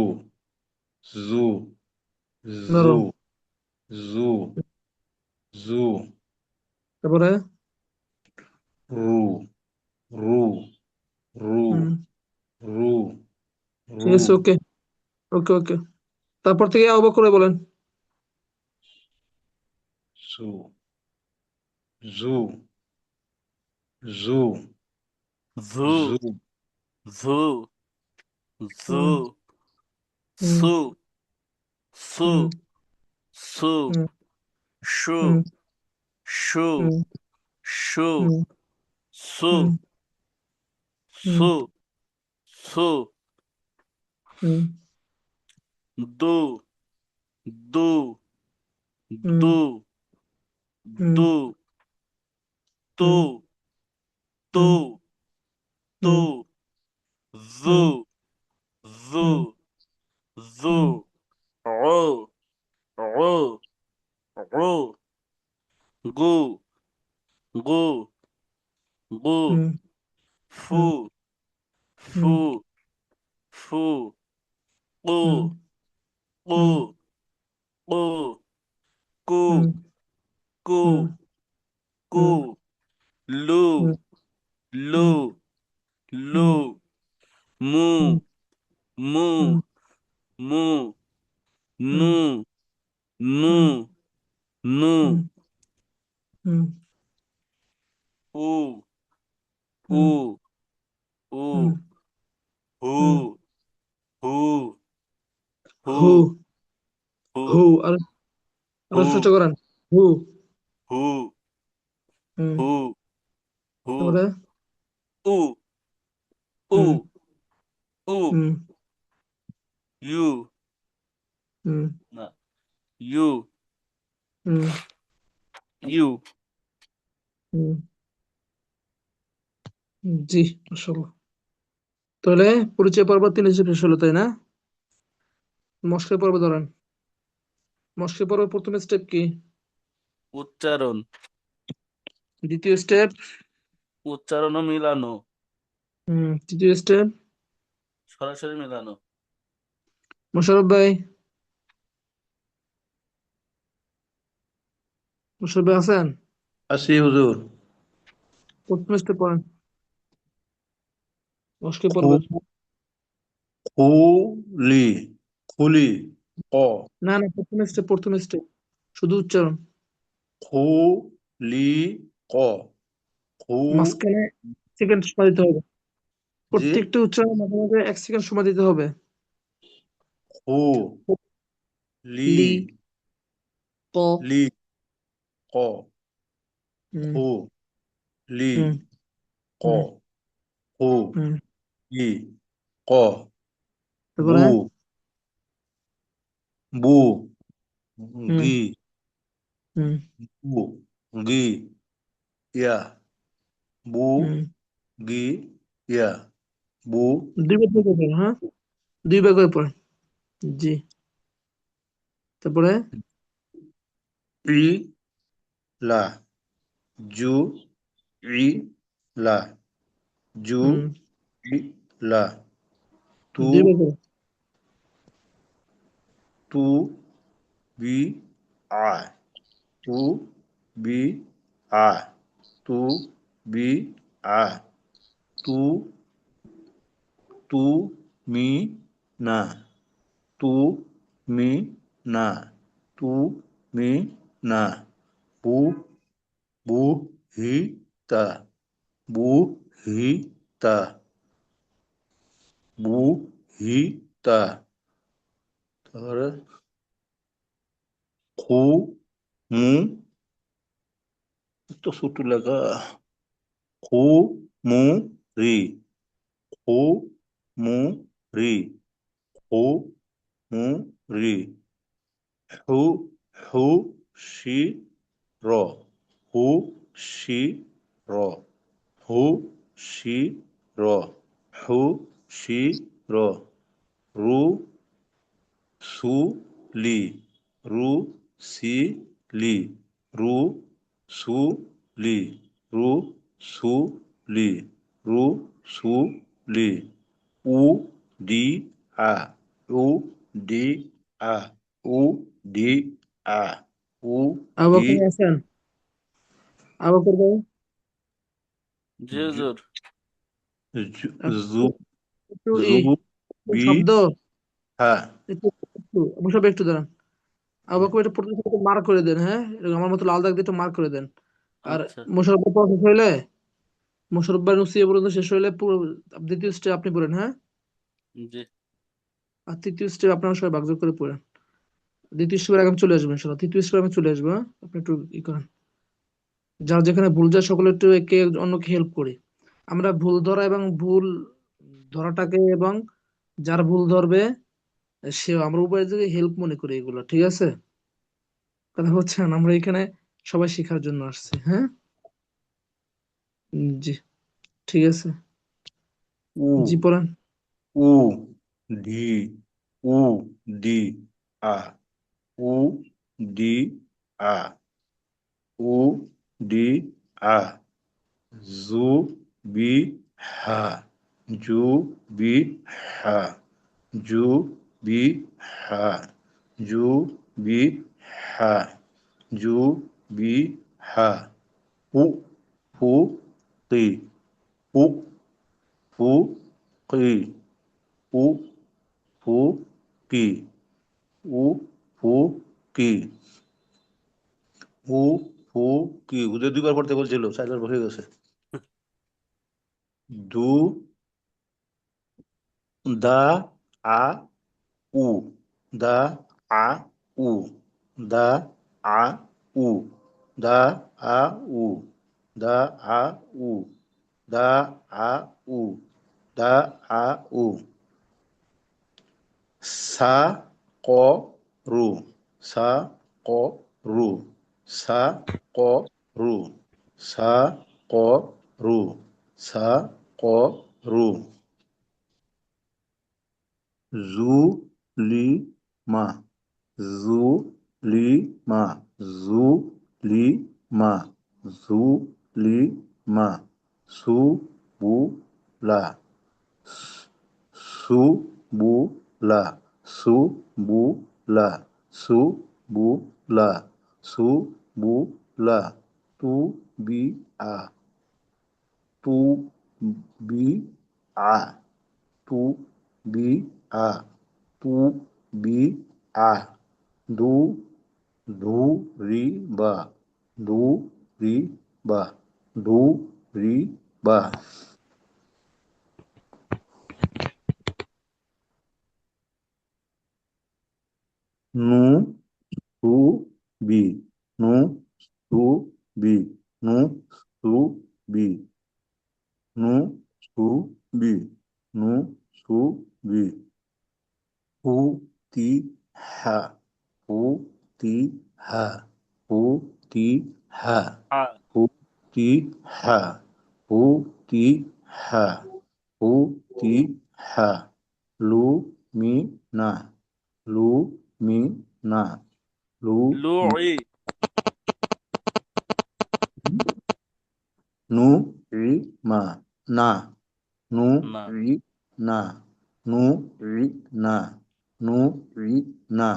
জু জু নরম। জু জু তারপরে রু রু রু হুম রু ঠিক রু আছে ওকে ওকে ওকে। তারপর থেকে অবাক করে বলেন। জু জু জু জু জু জু জু হুম হুম সু সু হুম সু হুম শু হুম শু হুম শু হুম সু হুম হুম সু সু হুম দু দু হুম দু হুম দু তু হুম তু হুম তু হুম জু হুম জু হুম জু হুম ও ও ও গু গু গু হুম ফু হুম ফু ফু উ হুম উ হুম উ কু হুম কু হুম কু লু হুম লু হুম লু হুম মু হুম মু হুম মু হুম নু নু হুম নু হুম হুম উ উ হুম উ হুম হু হুম হু হু হু হু হু আর হু আরো চেষ্টা করেন হু। হু হুম হু হু তারপরে উ উ হুম উ হুম ইউ হুম না ইউ হুম ইউ হুম জি মাশাআল্লাহ। তাহলে পরিচয় পর্ব 3 শেষ হলো তাই না? মস্কের পর্ব ধরেন। মস্কের পর্বের প্রথম স্টেপ কি? উচ্চারণ, দ্বিতীয় স্টেপ? উচ্চারণ ও মিলানো, তৃতীয় স্টেপ? সরাসরি মিলানো। মোশাররফ ভাই, মোশাররফ ভাই আছেন? আসি হুজুর। প্রথম স্টেপ পড়েন মস্কের খু পর্বের। খুলি খুলি ক না না, প্রথম স্টেপ শুধু উচ্চারণ। খুলি ক খু মাঝখানে সেকেন্ড সময় দিতে হবে। জি প্রত্যেকটা উচ্চারণের মাঝে মাঝে 1 সেকেন্ড সময় দিতে হবে। খু লি লি, ক। লি ক হুম খু লি হুম ক হুম খু হুম লি ক বু তারপরে? বু হুম গি হুম বু গি ইয়া বু হুম গি ইয়া বু 2 বার করে পড়েন, হ্যাঁ, 2 বার করে পড়েন। জি, তারপরে? ই লা জু ই লা জু হুম ই লা তু 2 বার করে। তু বি আ তু বি আ তু বি আ তু তু মি না তু মি না তু মি না বু বু হি তা বু হি তা বু হি তা তারপরে খু মু তো ছোট লেখা খু মু রি খু মু রি খু মু রি হু হু শি র হু শি র হু শি র হু শি র রু সু লি রু সি লি রু সু লি রু সু লি রু সু লি উ ডি আ উ ডি আ উ ডি আ উ আবু ডি বকর আছেন? আবু বকর ভাই, জি হুজুর। জু একটু জু বি শব্দ হ্যাঁ একটু একটু মোশাররফ ভাই একটু দাঁড়ান। আবু বকর এটা প্রথম থেকে মার্ক করে দেন, হ্যাঁ, এরকম আমার মতো লাল দাগ দিয়ে একটু মার্ক করে দেন। আর আচ্ছা। মোশাররফ ভাই পড়া শেষ হইলে, মোশাররফ ভাই নুসিয়া পর্যন্ত শেষ হইলে পুরো দ্বিতীয় স্টেপ আপনি পড়েন, হ্যাঁ। জি। আর তৃতীয় স্টেপ আপনারা সবাই ভাগযোগ করে পড়েন। দ্বিতীয় স্টেপের আগে আমি চলে আসবো ইনশাল্লাহ, তৃতীয় স্টেপে আমি চলে আসবো, হ্যাঁ? আপনি একটু ই করেন। যার যেখানে ভুল যায় সকলে একটু একে অন্যকে হেল্প করি। আমরা ভুল ধরা এবং ভুল ধরাটাকে এবং যার ভুল ধরবে সে আমরা উভয় থেকে হেল্প মনে করি এগুলো, ঠিক আছে? কথা হচ্ছে না, আমরা এখানে সবাই শেখার জন্য আসছি, হ্যাঁ। জি, ঠিক আছে। উ জি পড়েন। উ ডি উ ডি আ উ ডি আ উ ডি আ জু বি হা জু বি হা জু বি হা জু বি হা জু বি হা উ ফু কি উ ফু কি উ ফু কি উ ফু কি উ ফু কি ওদের 2 বার পড়তে বলছিল 4 বার হয়ে গেছে দু দা আ উ দা আ উ দা আ উ দা আ উ দা আ উ দা আ উ দা আ উ সা ক রু সা ক রু সা ক রু সা ক রু সা ক রু জু লি মা জু লি মা জু লি মা জু লি মা সু বু লা সু বু লা সু বু লা সু বু লা সু বু লা তু বি আ তু বি আ তু বি আ তু বি আ দু ধু রি বা ধু রি বা ধু রি বা নু সু বি নু সু বি নু সু বি নু সু বি নু সু বি হু তি হা হু তি হা হু তি হা আ হু তি হা হু তি হা হু তি হা লু মি না লু মি না লু লুই নু রি মা না নু না রি না নু রি না নু রি না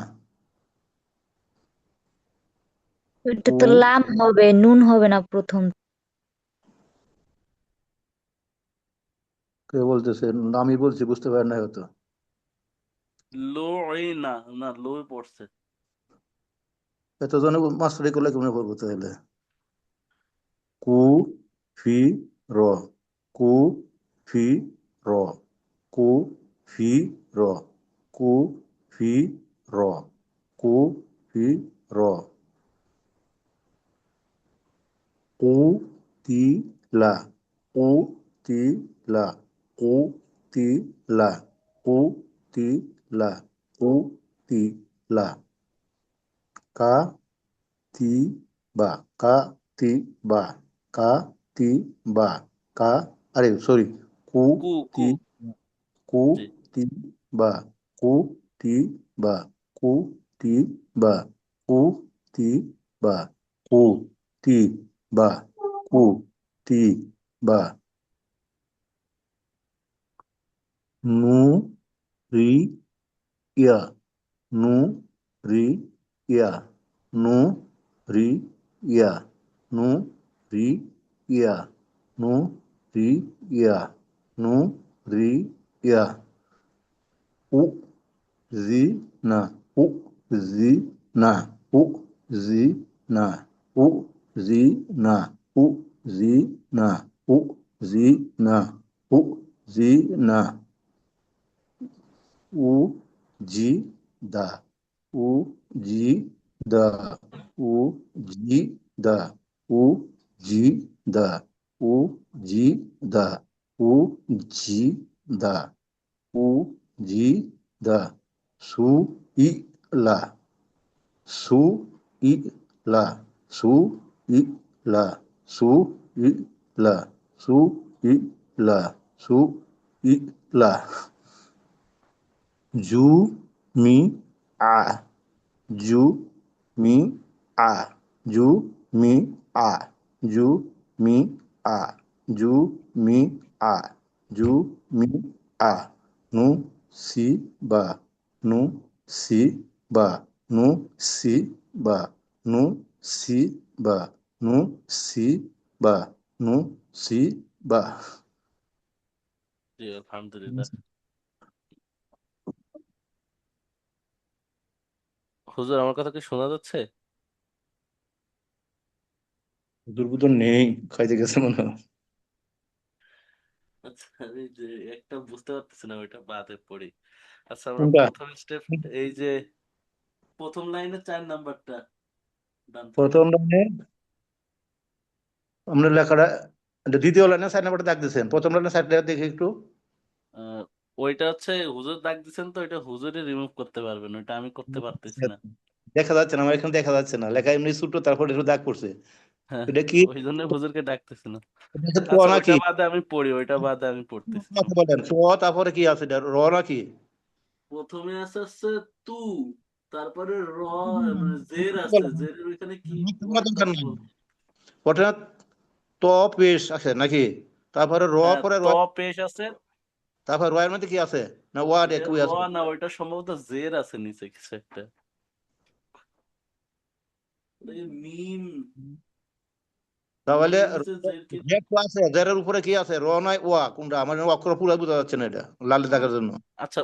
ওইটা উ তো লাম হবে, নুন হবে না প্রথম। কে বলতেছে আমি বলছি বুঝতে পারেন না হয়তো লুই না না লুই পড়ছে এতজনে মাস্টারি করলে কেমন পড়বো তাহলে কু ফি র কু ফি র কু ফি র কু ফি র কু ফি র কু তি লা কু তি লা কু তি লা কু তি লা কু তি লা কা তি বা কা তি বা কা তি বা কা আরে সরি কু কু তি কু কু জি তি বা কু তি বা কু তি বা কু তি বা কু তি বা কু তি বা নু রি ইয়া নু রি ইয়া নু রি ইয়া নু রি ইয়া নু রি ইয়া নু রি ইয়া উ জি না উ জি না উ জি না উ জি না উ জি না উ জি না উ জি না উ জি দা উ জি দা উ জি দা উ জি দা উ জি দা উ জি দা উ জি দা সু ই লা সু ই লা সু ই লা সু ই লা সু ই লা সু ই লা জু মি আ জু মি আ জু মি আ জু মি আ জু মি আ জু মি আ নু সি বা নু সি বা নু সি বা নু সি বা নু সি বা নু সি বা জি আলহামদুলিল্লাহ হুজুর আমার কথা কি শোনা যাচ্ছে দুর্বোধন নেই খাইতে গেছে মনে হয় আচ্ছা এই যে একটা বুঝতে পারতেছি না ওইটা বাদে পড়ি আচ্ছা আমরা কোনটা প্রথম স্টেপ এই যে প্রথম লাইনে 4 নাম্বারটা ডান থেকে প্রথম লাইনে আপনার লেখাটা দ্বিতীয় লাইনে সাইড নাম্বারটা দাগ দিচ্ছেন প্রথম লাইনে সাইড দেখে একটু আহ, ওইটা হচ্ছে হুজুর দাগ দিচ্ছেন তো এটা হুজুরই রিমুভ করতে পারবেন ওইটা আমি করতে পারতেছি না দেখা যাচ্ছে না আমার এখানে দেখা যাচ্ছে না লেখা এমনি ছোট তারপর একটু দাগ পড়ছে হ্যাঁ এটা কি ওই জন্য হুজুরকে ডাকতেছি না এটা হচ্ছে ক আচ্ছা ওইটা নাকি বাদে আমি পড়ি ওইটা বাদে আমি পড়তেছি বলেন ক তারপরে কি আছে এটা র নাকি প্রথমে আছে তু, তারপরে র, মানে জের আছে, জেরের ওইখানে কি ওয়ার্ডটা দরকার নাই। প্রথমে ত পেশ আছে নাকি, তারপরে র, হ্যাঁ, পরে ত র, পেশ আছে। তারপরে রয়ের মধ্যে কি আছে, না ওয়ার্ড ওইটা একই র আছে? না, ওইটা সম্ভবত জের আছে নিচে কিছু একটা। ওটা কি মিম? তাহলে মিমের নিচে জের কি? জেড তো আছে, জেডের উপরে কি আছে, র নয় ওয়া, কোনটা? আমার অক্ষর পুরো বোঝা যাচ্ছে না, এটা লাল দেখার জন্য। আচ্ছা,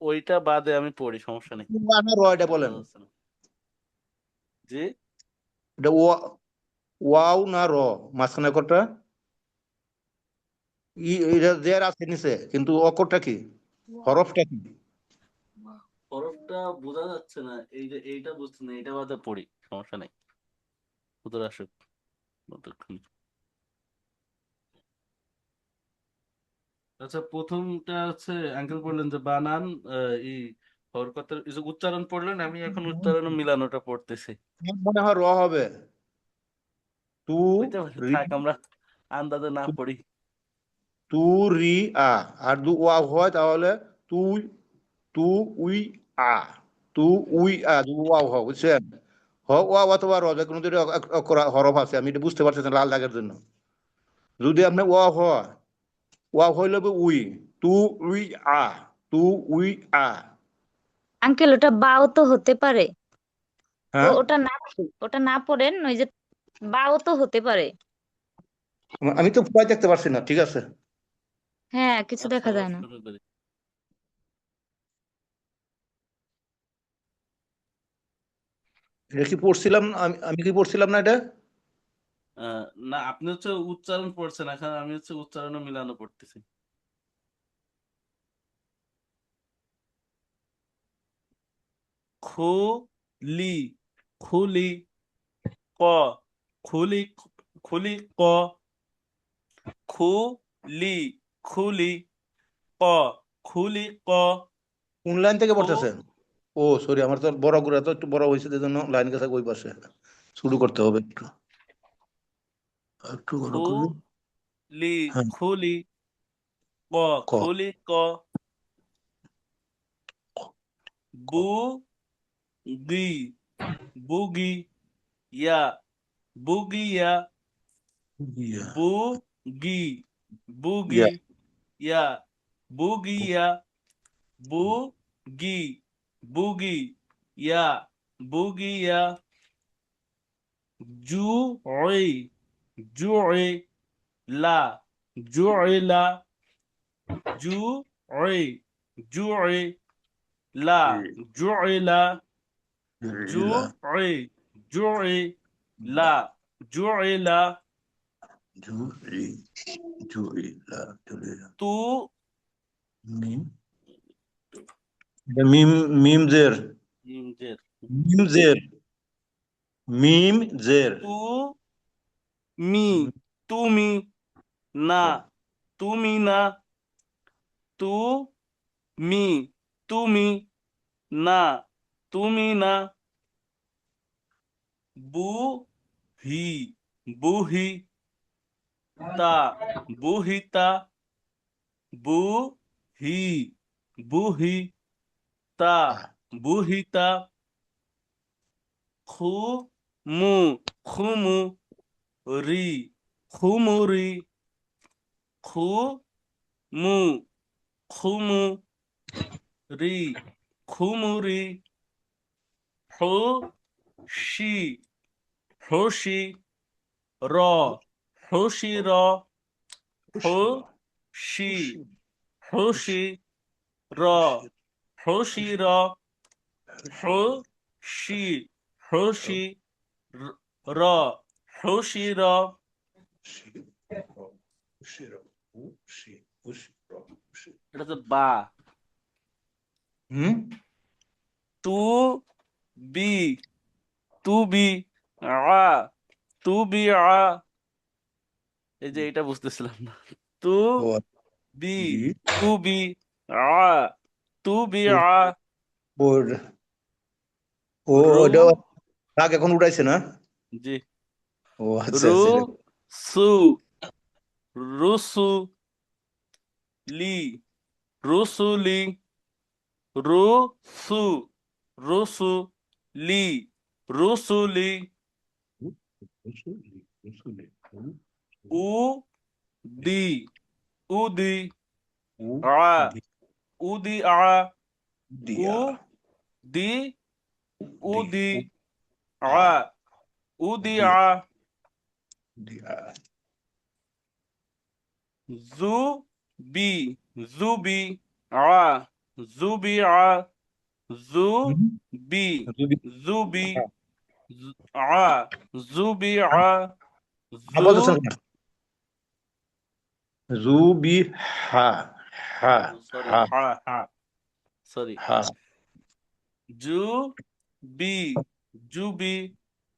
ওইটা বাদে আমি পড়ি, সমস্যা নেই। ওয়া না র, এটা বোঝা বলেন। যাচ্ছে না। জি, এটা ওয়া, ওয়াও না র, মাঝখানে অক্ষরটা এটা জের আছে নিচে, কিন্তু অক্ষরটা কি, হরফটা কি? হরফটা বোঝা যাচ্ছে না, এই যে এইটা বুঝতে না, এইটা বাদে পড়ি, সমস্যা নেই। হুজুর আসুক ততক্ষণ। আচ্ছা, প্রথমটা হচ্ছে আঙ্কেল বললেন যে বানান, ই হরকতের এই যে উচ্চারণ পড়লেন, আমি এখন উচ্চারণ ও মিলানোটা পড়তেছি। আমার মনে হয় র হবে। তু ওইটা রি, থাক, আমরা আন্দাজে না পড়ি। তু রি আ, আর দু ওয়া হয় তাহলে তুই, তু উই আ, তু উই আ, দু ওয়া হয়, বুঝছেন? হ ওয়া অথবা র, যে কোনো দুটো অক্ষর হরফ আছে, আমি এটা বুঝতে পারছি না লাল দাগের জন্য। যদি আপনি ওয়া হয়, ওয়া হইলে উই, তু উই আ, তু উই আ। আঙ্কেল ওটা বাও তো হতে পারে। তো হ্যাঁ, ওটা না পড়েন, ওই যে বাও তো হতে পারে। আমি তো ভয় দেখতে পারছি না, ঠিক আছে। হ্যাঁ, কিছু আচ্ছা, দেখা আবার যায় না। শুরু করি। এটা কি পড়ছিলাম, আমি কি পড়ছিলাম না এটা? না, আপনি হচ্ছে উচ্চারণ পড়ছেন, এখন আমি হচ্ছে উচ্চারণ ও মিলানো পড়তেছি। খুলি, খুলি, ক, খুলি, খুলি, ক, খুলি, খুলি, ক, খুলি, ক, কোন লাইন থেকে খু, পড়তেছেন? ও সরি, আমার তো বড় করে তো একটু বড় হয়েছে, এই জন্য লাইন গেছে ওই পাশে, শুরু করতে হবে একটু, একটু বড় করলে। খুলি, হ্যাঁ, খুলি, ক, ক, খুলি, ক, ক, বু, গি, বুগি, ইয়া, বুগিয়া, ইয়া, বুগি, বুগি, ইয়া, ইয়া, বুগিয়া, বুগি, বুগি, ইয়া, বুগিয়া, জুই, জুই, লা, জুইলা, জুই, জুই, লা, জুইলা, ইলা, জুই, জুই, লা, জুইলা, জুরি, জুরিলা, জুরিলা। তু, মিম, এটা মিম, মিম জের, ইমজের, মিম জের, মিম জের। তু, মি, তুমি, না, ও, তুমি না, তু, মি, তুমি, না, তুমি না, বুহি, বুহি, তা, বুহিতা, বুহি, বুহি, তা, আ, বুহিতা, খুমু, খুমু, রি, খুমুরি, খুমু, খুমু, রি, খুমুরি, খুশি, খুশি, র, খুশি, র, খুশিরা, খুশি, খুশি, খুশি, খুশি, র, খুশি, খুশি, খুশি, র, খুশিরা, খুশি, খুশি, র, খুশি, র, খুশি, খুশিরা, খুশি, খুশি, খুশি। এটা তো বা। হুম, তু, বি, তু বি, আ, তু বি, আ, এই যে এটা বুঝতেছিলাম না। তু ও, বি, বি, তু বি, আ, তু বি, ও, আ, ওর, ও, রু, ওটা রাগ এখন উঠাইছে না? জি, ও আচ্ছা রু, আচ্ছা। সু, রুসু, লি, রুসুলি, রুসু রুসু লি রুসুলি রসুলি রসুলি উদি উদি উ আ দি উদি আ দিয়া উদি দি উদি আ আ উদি দিয়া আ দিয়া জুবি জুবি আ জুবি আ জুবি জুবি জুবি আ জুবি আ বলতেছেন কেন? জুবি হা হা সরি হা হা হা সরি হা জুবি জুবি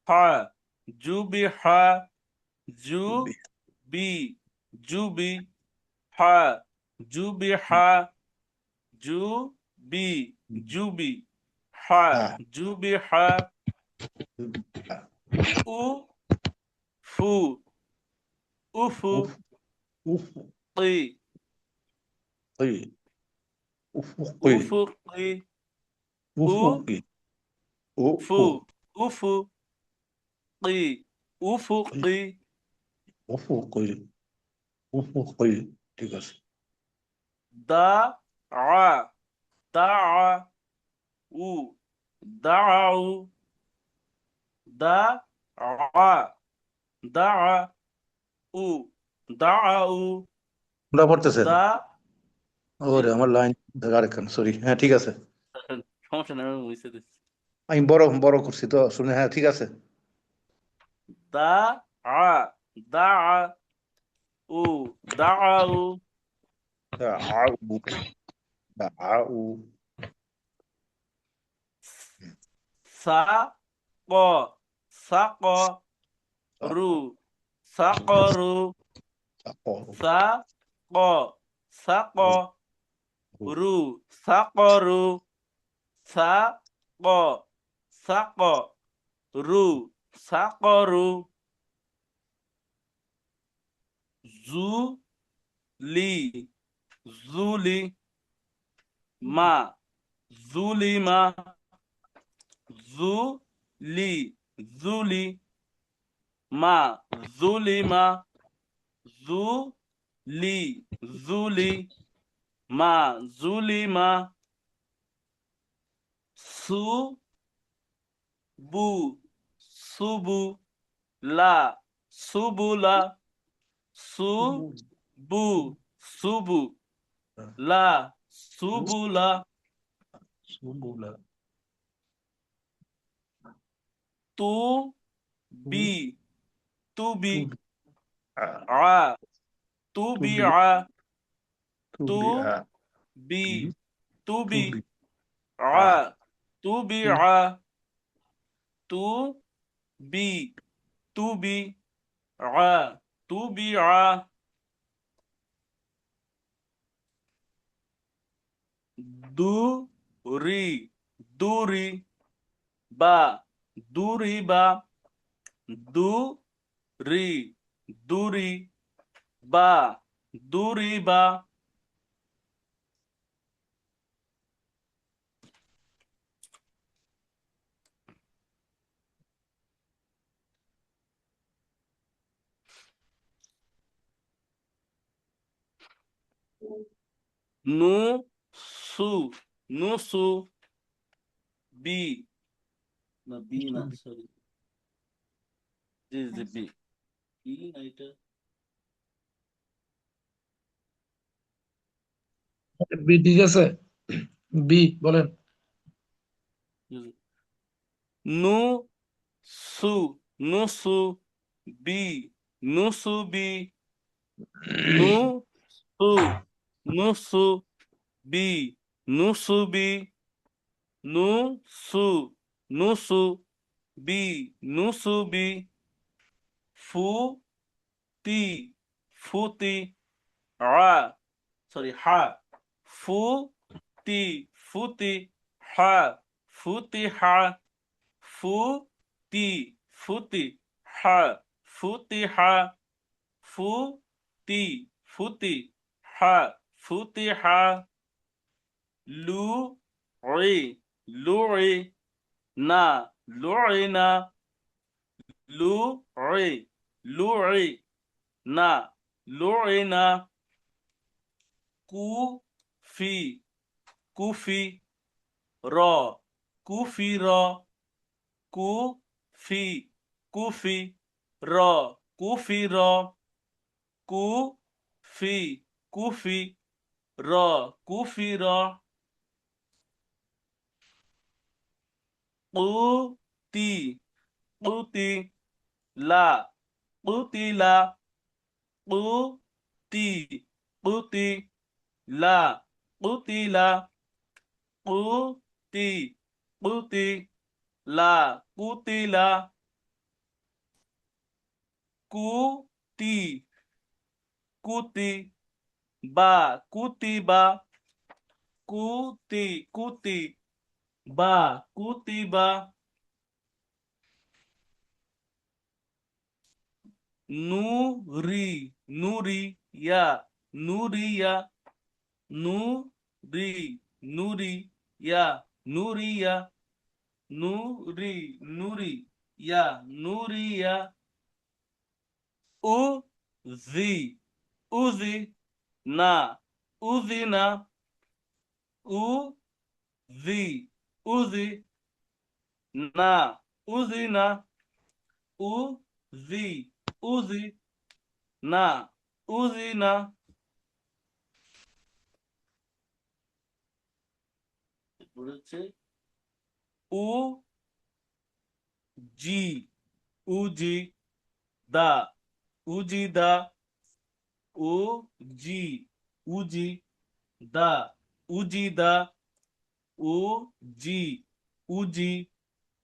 হা জুবি হা জুবি জুবি জুবি হা জুবি হা জুবি জুবি হা হা জুবি হা হা উফু উফু উফ উফ কি কি উফুকি উফুকি উফুকি উফু উফু উফু কি উফুকি উফুকি উফুকি ঠিক আছে দা আ দা উ দাউ দা আ দা উ দাউ কোনটা পড়তেছেন দা জি ওরে আমার লাইন আরেকখান সরি হ্যাঁ ঠিক আছে সমস্যা নেই আমি বুঝতে দিচ্ছি আমি বড় বড় করছি তো শুনে হ্যাঁ ঠিক আছে দা আ দা উ দাউ আউ আউ সা ক সাক রু সাকরু সাকরু সা ক সাক রু সাকরু সা ক সাক রু সাকরু জুলি জুলি মা জুলিমা জুলি জুলি মা জুলিমা জুলি জুলি মা জুলিমা সুবু সুবু লা সুবুলা সুবু সুবু লা সুবুলা সুবুলা তুবি তুবি আ আ তুবি তুবি আ তুবি আ তুবি তুবি তুবি আ আ তুবি আ তুবি তুবি আ তুবি আ দুরি দুরি বা দুরি বা দুরি দুরি বা দুরি বা নুসু নুসু বি না বি না সরি জি জি বি কি না এটা বি ঠিক আছে বি বলেন নুসু নুসু বি নুসু বি নুসু নুসু বি নুসু বি নুসু নুসু বি নুসু বি ফুতি ফুতি আ সরি হা ফুতি ফুতি হা ফুতি হা ফুতি ফুতি হা ফুতি হা ফুতি ফুতি হা ফুতি হা লু عي لعي نا لعنا لعي لعي نا لعنا كوفي كوفي را كوفي را كوفي كوفي را كوفي را كوفي كوفي را كوفي را قوتي قوتي لا قوتي لا قوتي قوتي لا قوتي لا قوتي قوتي لا قوتي لا كوتي كوتي با كوتي با كوتي كوتي با كوتي با نوري نوري يا نوري يا نوري نوري يا نوري يا نوري نوري يا نوري يا أوذي أوذي نا أوذينا أوذي أوذي نا أوذينا أوذي أوذي না উজি না বলেছে উ জি উজি দা উজি দা ও জি উজি দা উজি দা ও জি উজি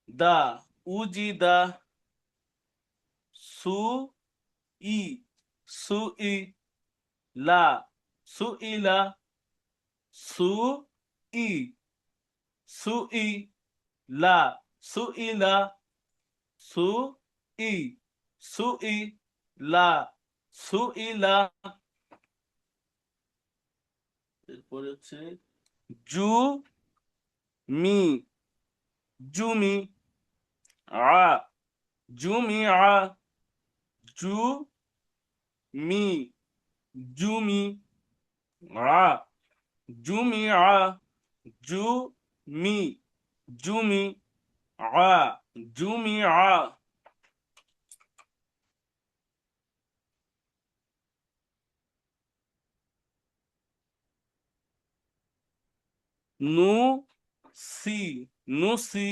দা উজি দা সু ই সু ই লা সু ইলা সু ই সু ই লা সু ইলা সু ই সু ই লা সু ইলা এরপরে হচ্ছে জু মি জুমি আ জুমি আ জু মি জুমি আ জুমি আ জু মি জুমি আ জুমি আ নু সি নুসি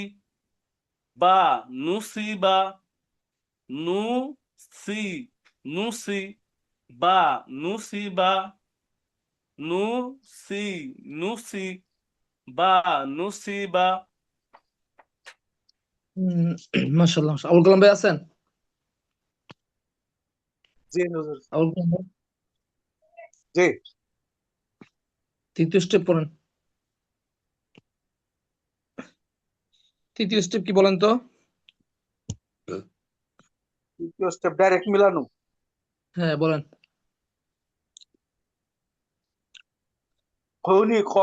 বা নুসিবা নু সি নুসি বা নুসিবা নু সি নুসি বা নুসিবা মাশাআল্লাহ আবুল কালাম ভাই আছেন? জি হুজুর আবুল কালাম ভাই জি। তৃতীয় স্টেপ পড়েন। তৃতীয় স্টেপ কি বলেন তো? তৃতীয় স্টেপ ডাইরেক্ট মিলানো। হ্যাঁ বলেন। খনি খ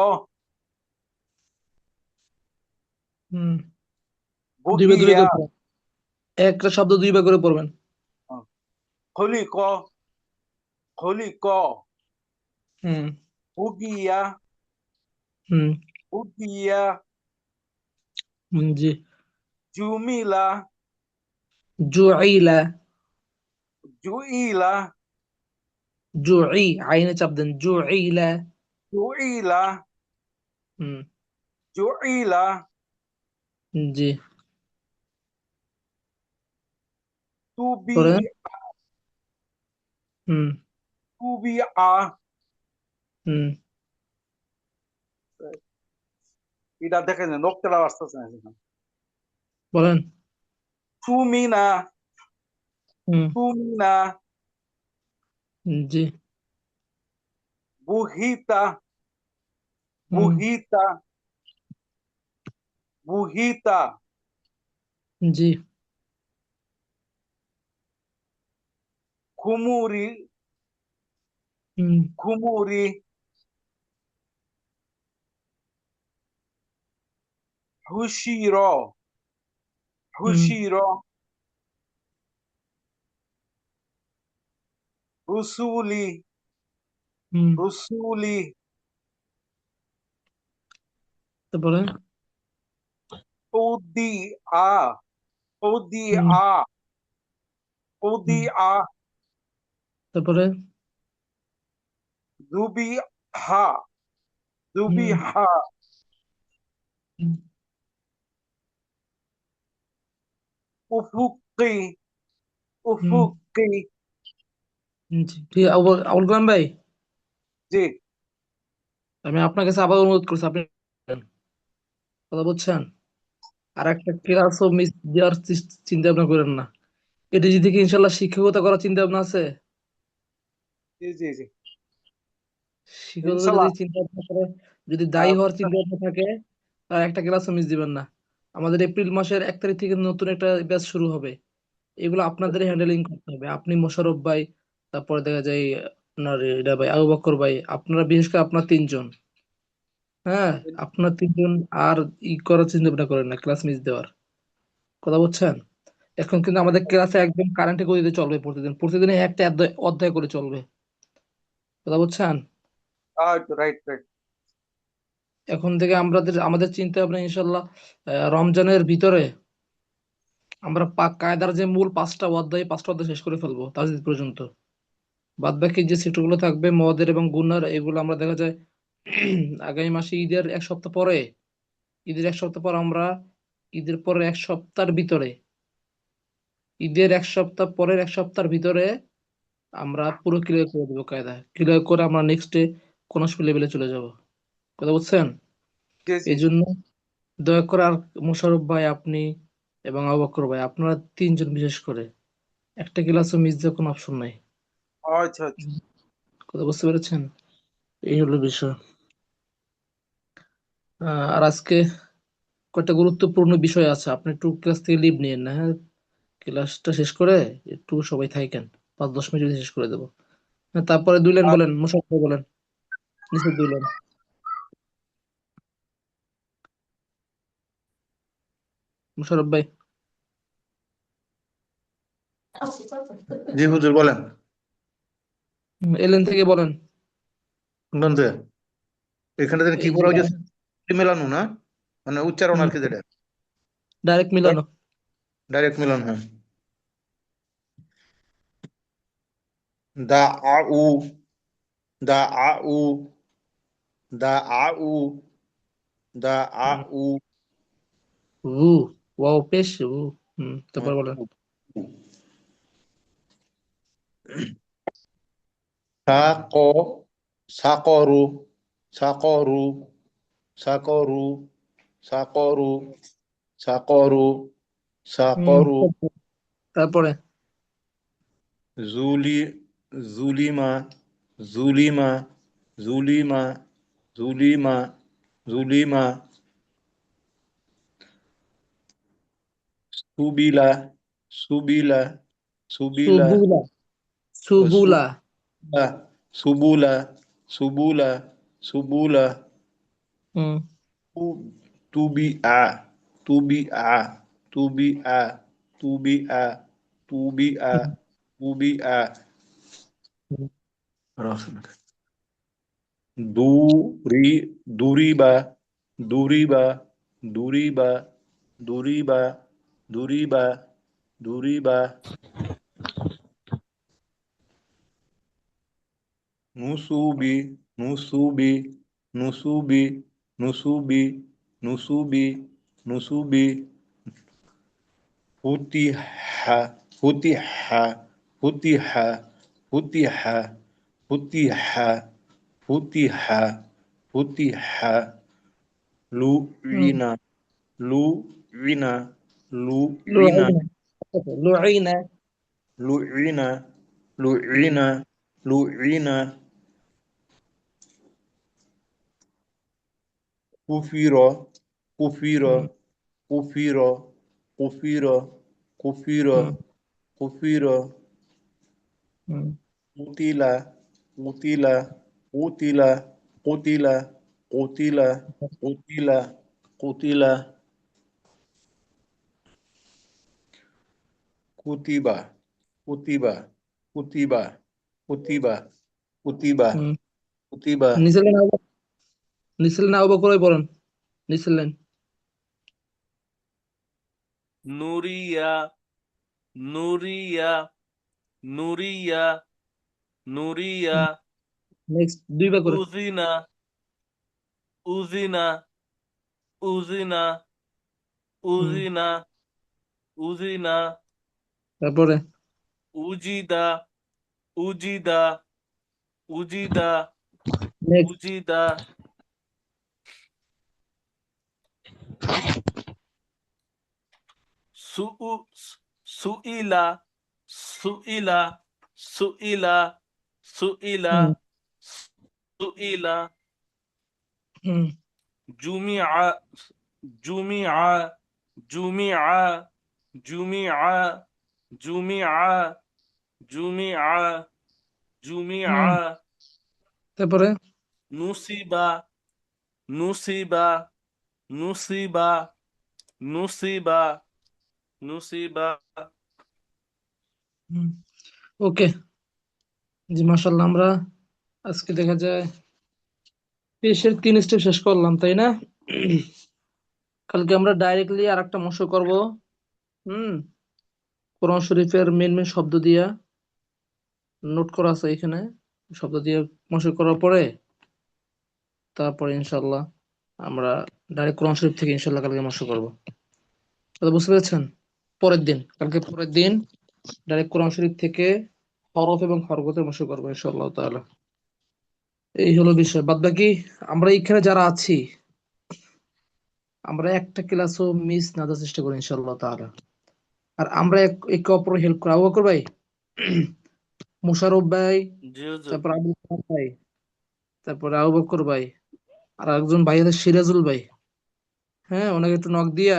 হুম দুইবার দুইবার বুগিয়া করে পড়েন। একটা শব্দ দুইবার করে পড়বেন। খনি ক খনি ক হুম বুগিয়া হুম বুগিয়া জি। জুমিলা জুইলা জুইলা জুই আইনে চাপ দেন জুইলা। জুইলা হুম জুইলা জি তুবি পড়েন। হুম তুবি আ হুম এটা দেখেন নোকতেলা আসতেছে না। বলেন। তুমিনা হুম তুমিনা জি বুহিতা হুম বুহিতা বুহিতা জি খুমুরি হুম খুমুরি حشر হুম حشر رسولي হুম رسولي তারপরে أوديع হুম أوديع হুম أوديع তারপরে ذبح হুম ذبح হুম أفقي হুম أفقي জি ঠিক আবুল আবুল কালাম ভাই, জি আমি আপনার কাছে আবার অনুরোধ করছি, আপনি কথা বলছেন, আর একটা ক্লাসও মিস দেওয়ার চিন্তা ভাবনা করেন না। এটি থেকে ইনশাল্লাহ শিক্ষকতা করার চিন্তা ভাবনা আছে। জি জি জি শিক্ষকতা যদি ইনশাল্লাহ চিন্তা ভাবনা করে, যদি দায়ী আহ, হওয়ার চিন্তা ভাবনা থাকে, আর একটা ক্লাসও মিস দিবেন না। আমাদের এপ্রিল মাসের 1 তারিখ থেকে নতুন একটা ব্যাচ শুরু হবে। এগুলো আপনাদের হ্যান্ডেলিং করতে হবে। আপনি মোশাররফ ভাই, তারপরে দেখা যায় আপনার এটা ভাই আবু বকর ভাই, আপনারা বিশেষ করে আপনার তিনজন, হ্যাঁ, আপনার তিনজন আর করার চিন্তা ভাবনা করেন না ক্লাস মিস দেওয়ার, কথা বলছেন। এখন কিন্তু আমাদের ক্লাসে একদম কারেন্টে গতিতে চলবে, প্রতিদিন প্রতিদিন একটা অধ্যায় অধ্যায় করে চলবে, কথা বলছেন। রাইট রাইট এখন থেকে আমাদের আমাদের চিন্তা ভাবনা ইনশাল্লাহ রমজানের ভিতরে আমরা পাক কায়দার যে মূল 5টা অধ্যায় শেষ করে ফেলবো তাজদিদ পর্যন্ত। বাদ বাকি যে সেক্টরগুলো থাকবে মদের এবং গুনার, এগুলো আমরা দেখা যায় আগামী মাসে ঈদের 1 সপ্তাহ পরে, ঈদের 1 সপ্তাহ পর আমরা, ঈদের পরে 1 সপ্তাহের ভিতরে, ঈদের 1 সপ্তাহ পরের 1 সপ্তাহের ভিতরে আমরা পুরো ক্লিয়ার করে দেবো কায়দা, ক্লিয়ার করে আমরা নেক্সট ডে কোন লেভেলে চলে যাব, কথা বুঝছেন। জি জি এই জি জন্য দয়া করে, আর মোশাররফ ভাই আপনি এবং আবু বকর ভাই, আপনারা তিনজন বিশেষ করে একটা ক্লাসও মিস দেওয়ার কোনো অপশন নাই, আচ্ছা আচ্ছা কথা বুঝতে পেরেছেন। এই হলো বিষয়। আর আজকে কয়েকটা গুরুত্বপূর্ণ বিষয় আছে, আপনি একটু ক্লাস থেকে লিভ নিয়েন না, হ্যাঁ, ক্লাসটা শেষ করে একটু সবাই থাকেন, 5-10 মিনিট শেষ করে দেবো। হ্যাঁ, তারপরে 2 লাইন বলেন, মোশাররফ ভাই বলেন, নিচে 2 লাইন, মোশাররফ ভাই। জি হুজুর বলেন। এলেন থেকে বলেন। কোন থেকে? এখানে যেন কি এই যে করা হয়েছে, মেলানো না, মানে উচ্চারণ আর কি, যেটা ডাইরেক্ট মিলানো। ডাইরেক্ট মিলন, হ্যাঁ। দা আ উ, দা আ উ, দা আ উ, দা আ উ, উ, ওয়াও পেশ উ। তারপর হ্যাঁ, বলেন। সাক, সাকরু, সাকরু, সাকরু, সাকরু, সাকরু, সাকরু, তারপরে জুলি, জুলিমা, জুলিমা, জুলিমা, জুলিমা, জুলিমা, সুবিলা, সুবিলা, সুবিলা, সুবুলা, ও সুবুলা। সুবিলা, সুবুলা, সুবুলা, সুবুলা, হুম তুবি আ, তুবি আ, তুবি আ, তুবি আ, তুবি আ, তুবি আ, হুম, দুরি, দুরিবা, দুরিবা, দুরিবা, দুরিবা, দুরিবা, দুরিবা, নুসুবি, নুসুবি, নুসুবি, নুসুবি, নুসুবি, নুসুবি, ফুতিহা, ফুতিহা, ফুতিহা, ফুতিহা, ফুতিহা, ফুতিহা, ফুতিহা, হুম। লুইনা, লুইনা, লুইনা, লুআইনা, লুআইনা। লুইনা, লুইনা, লুইনা, কুফির, কুফির, হুম কুফির, কুফির, কুফির, হুম কুফির, হুম কুতিলা, কুতিলা, কুতিলা, কুতিলা, কুতিলা, কুতিলা, কুতিলা, কুতিবা কুতিবা কুতিবা কুতিবা কুতিবা হুম কুতিবা নিচের লাইন আবু বকর পড়েন নিচের লাইন নুরিয়া নুরিয়া নুরিয়া নুরিয়া নেক্সট দুইবার করে উজিনা উজিনা উজিনা হুম উজিনা উজিনা তারপরে উজিদা উজিদা উজিদা নেক্সট উজিদা সুউ সুইলা সুইলা সুইলা সুইলা হুম সুইলা হুম জুমিআ জুমিআ জুমিআ জুমিআ জুমিআ জুমিআ জুমিআ হুম তারপরে নুসিবা নুসিবা নুসিবা নুসিবা নুসিবা হুম ওকে জি মাশাআল্লাহ আমরা আজকে দেখা যায় 20-এর 3 স্টেপ শেষ করলাম তাই না কালকে আমরা ডাইরেক্টলি আর একটা মশক করব হুম কোরআন শরীফের মেন মেন শব্দ দিয়া নোট করা আছে এখানে শব্দ দিয়ে মশক করার পরে তারপরে ইনশাআল্লাহ আমরা ডাইরেক্ট কোরআন শরীফ থেকে ইনশাআল্লাহ কালকে মশক করব কথা বুঝতে পেরেছেন কালকে পরের দিন ডাইরেক্ট কোরআন শরীফ থেকে হরফ এবং হরকতে মশক করবো ইনশাআল্লাহ তাআলা এই হলো বিষয় বাদ বাকি আমরা এখানে যারা আছি আমরা একটা ক্লাসও মিস না দেওয়ার চেষ্টা করি ইনশাআল্লাহ তাআলা আর আমরা একে অপর হেল্প করি আবু বকর ভাই মোশাররফ ভাই জি হুজুর তারপর আবু বকর ভাই তারপরে আবু বকর ভাই আর একজন ভাই আছে সিরাজুল ভাই হ্যাঁ ওনাকে একটু নক দিয়া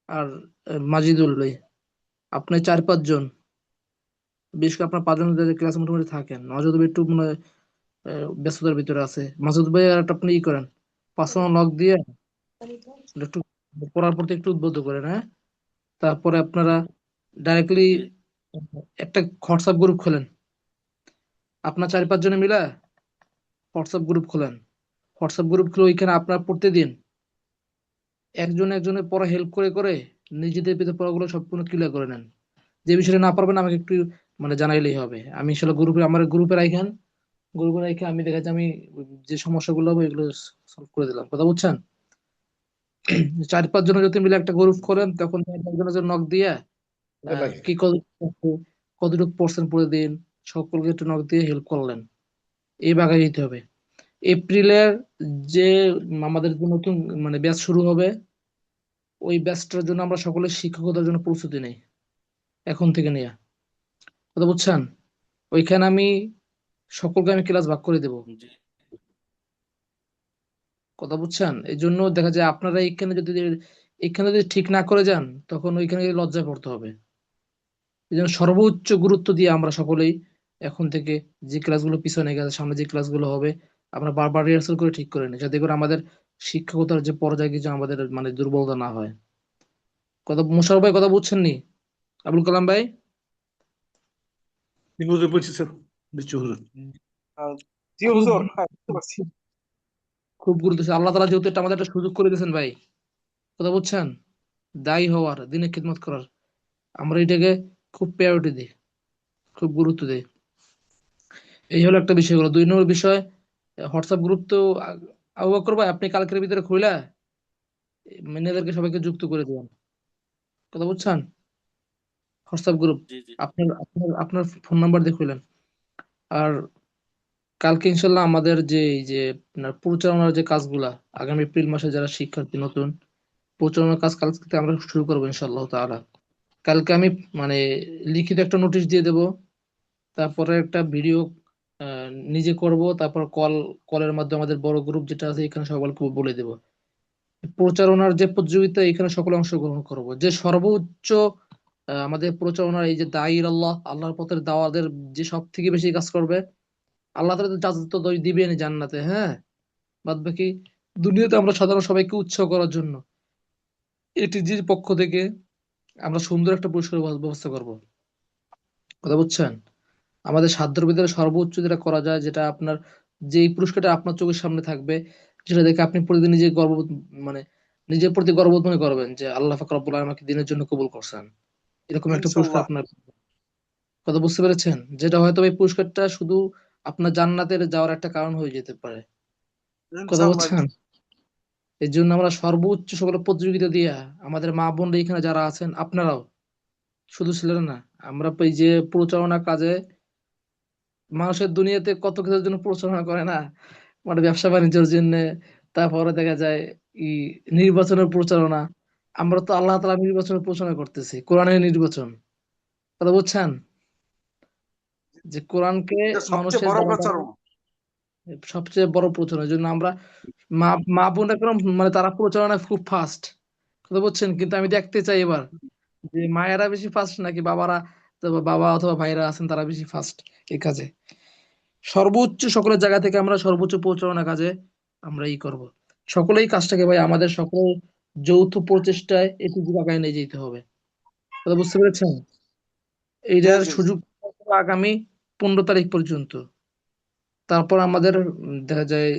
আর মাজিদুল ভাই আপনি 4-5 জন বিশেষ করে আপনার 5 জন ক্লাস মোটামুটি থাকেন নজর ভাই একটু মনে হয়, ব্যস্ততার ভিতরে আছে মাসুদ ভাই আর একটা আপনি ই করেন পার্সোনাল নক দিয়ে একটু পড়ার প্রতি একটু উদ্বুদ্ধ করেন হ্যাঁ তারপরে আপনারা ডাইরেক্টলি জি একটা হোয়াটসঅ্যাপ গ্রুপ খোলেন আপনার 4-5 জনে মিলে হোয়াটসঅ্যাপ গ্রুপ খোলেন হোয়াটসঅ্যাপ গ্রুপ খুলে ওইখানে আপনার প্রতিদিন একজনের পড়া হেল্প করে করে নিজেদের ভিতরে পড়াগুলো সম্পূর্ণ ক্লিয়ার করে নেন যে বিষয়টা না পারবেন আমাকে একটু মানে জানাইলেই হবে আমি আসলে আমার গ্রুপে রাখেন গ্রুপে রেখে আমি দেখা যায় আমি যে সমস্যাগুলো হবে এগুলো সলভ করে দিলাম কথা বুঝছেন 4-5 জনের যদি মিলে একটা গ্রুপ করেন তখন একজনের জন্য নক দিয়ে ভাই কি কতটুকু পার্সেন্ট পড়ে দিন সকলকে একটু নক দিয়ে হেল্প করলেন এই বাগাই দিতে হবে এপ্রিলের যে আমাদের যে নতুন মানে ব্যাচ শুরু হবে ওই ব্যাচটার জন্য আমরা সকলে শিক্ষকতার জন্য প্রস্তুতি নেই এখন থেকে নিয়ে কথা বুঝছেন ওইখানে আমি সকলকে আমি ক্লাস ভাগ করে দেব জি কথা বুঝছেন এই জন্য দেখা যায় আপনারা এখানে যদি ঠিক না করে যান তখন ওইখানে গিয়ে লজ্জায় পড়তে হবে এই জন্য সর্বোচ্চ গুরুত্ব দিয়ে আমরা সকলেই এখন থেকে যে ক্লাসগুলো পিছনে গেছে সামনে যে ক্লাসগুলো হবে আমরা বারবার রিহার্সাল করে ঠিক করে নিই যাতে করে আমাদের শিক্ষকতার যে পর্যায়ে কিছু আমাদের মানে দুর্বলতা না হয় কথা মোশারফ ভাই কথা বুঝছেন নি আবুল কালাম ভাই হুজুর বলছি স্যার দিচ্ছি হুজুর জি খুব হুজুর, হ্যাঁ বুঝতে পারছি। খুব গুরুত্ব আল্লাহ তাআলা যেহেতু এটা আমাদের একটা সুযোগ করে দিয়েছেন ভাই কথা বুঝছেন দায়ী হওয়ার দিনের খিদমত করার আমরা এটাকে খুব প্রায়োরিটি দিই খুব গুরুত্ব দিই এই হলো একটা বিষয় হলো 2 নম্বর বিষয় হোয়াটসঅ্যাপ গ্রুপ তো আবু বকর ভাই আপনি কালকের ভিতরে খুলে ম্যানেজারকে সবাইকে যুক্ত করে দিবেন কথা বুঝছেন হোয়াটসঅ্যাপ গ্রুপ জি জি আপনার ফোন নাম্বার দিয়ে খুলেন আর কালকে ইনশাল্লাহ আমাদের যে এই যে আপনার প্রচারণার যে কাজগুলা আগামী এপ্রিল মাসে যারা শিক্ষার্থী নতুন প্রচারণার কাজ কালকে থেকে আমরা শুরু করবো ইনশাআল্লাহ তাআলা কালকে আমি মানে লিখিত একটা নোটিশ দিয়ে দেব তারপরে একটা ভিডিও নিজে করব তারপর কলের মাধ্যমে আমাদের বড় গ্রুপ যেটা আছে এখানে সকলকে বলে দেব প্রচারণার যে প্রতিযোগিতা এখানে সকলে অংশগ্রহণ করব যে সর্বোচ্চ আমাদের প্রচারণার এই যে দায়ীর আল্লাহর পথের দাওয়াদের যে সব থেকে বেশি কাজ করবে আল্লাহ তাআলা তো জান্নাত তো দিবেন জান্নাতে হ্যাঁ বাদ বাকি দুনিয়াতে আমরা সাধারণ সবাইকে উৎসাহ করার জন্য এটিজির পক্ষ থেকে আমরা সুন্দর একটা পুরস্কার ব্যবস্থা করব। কথা বুঝছেন? আমাদের সাধ্যের ভিতরে সর্বোচ্চ যেটা করা যায়, যেটা আপনার, যেই পুরস্কারটা আপনার চোখের সামনে থাকবে, যেটা দেখে আপনি প্রতিদিন নিজে গর্ববোধ, মানে নিজের প্রতি গর্ববোধ মনে করবেন যে আল্লাহ পাক রব্বুল আলামিন আমাকে দিনের জন্য কবুল করছেন, এরকম একটা পুরস্কার ইনশাল্লাহ। আপনার। কথা বুঝতে পেরেছেন? যেটা হয়তো এই পুরস্কারটা শুধু আপনার জান্নাতের যাওয়ার একটা কারণ হয়ে যেতে পারে। কথা ইনশাল্লাহ। বুঝছেন? এই জন্য আমরা সর্বোচ্চ সকল প্রতিযোগিতা দিয়া, আমাদের মা বোনরা এখানে যারা আছেন, আপনারাও, শুধু ছেলেরা না, আমরা এই যে প্রচারণা কাজে, মানুষের দুনিয়াতে কত কিছুর জন্য প্রচারণা করে না, মানে ব্যবসা বাণিজ্যের জন্য, তারপরে দেখা যায় ই নির্বাচনের প্রচারণা। আমরা তো আল্লাহ তাআলা নির্বাচনের প্রচারণা করতেছি, কোরআনের নির্বাচন। কথা বুঝছেন? যে কোরআনকে এটা সবচেয়ে মানুষের বড় দ্বারা প্রচারণা। সবচেয়ে বড় প্রচারণা। এই জন্য আমরা মা মা বোনরা কেন, মানে তারা প্রচারণায় খুব ফাস্ট। কথা বুঝছেন? কিন্তু আমি দেখতে চাই এবার যে মায়েরা বেশি ফাস্ট নাকি বাবারা, তো বাবা অথবা ভাইরা আছেন তারা বেশি ফাস্ট এই কাজে। সর্বোচ্চ সকলের জায়গা থেকে আমরা সর্বোচ্চ প্রচারণা কাজে আমরা করব। সকলেই কাজটাকে ভাই আমাদের সকল যৌথ প্রচেষ্টায় একটু আগায় নিয়ে যেতে হবে। কথা বুঝতে পেরেছেন? জি এইটার জি জি। সুযোগ আগামী 15 তারিখ পর্যন্ত। তারপর আমাদের দেখা যায়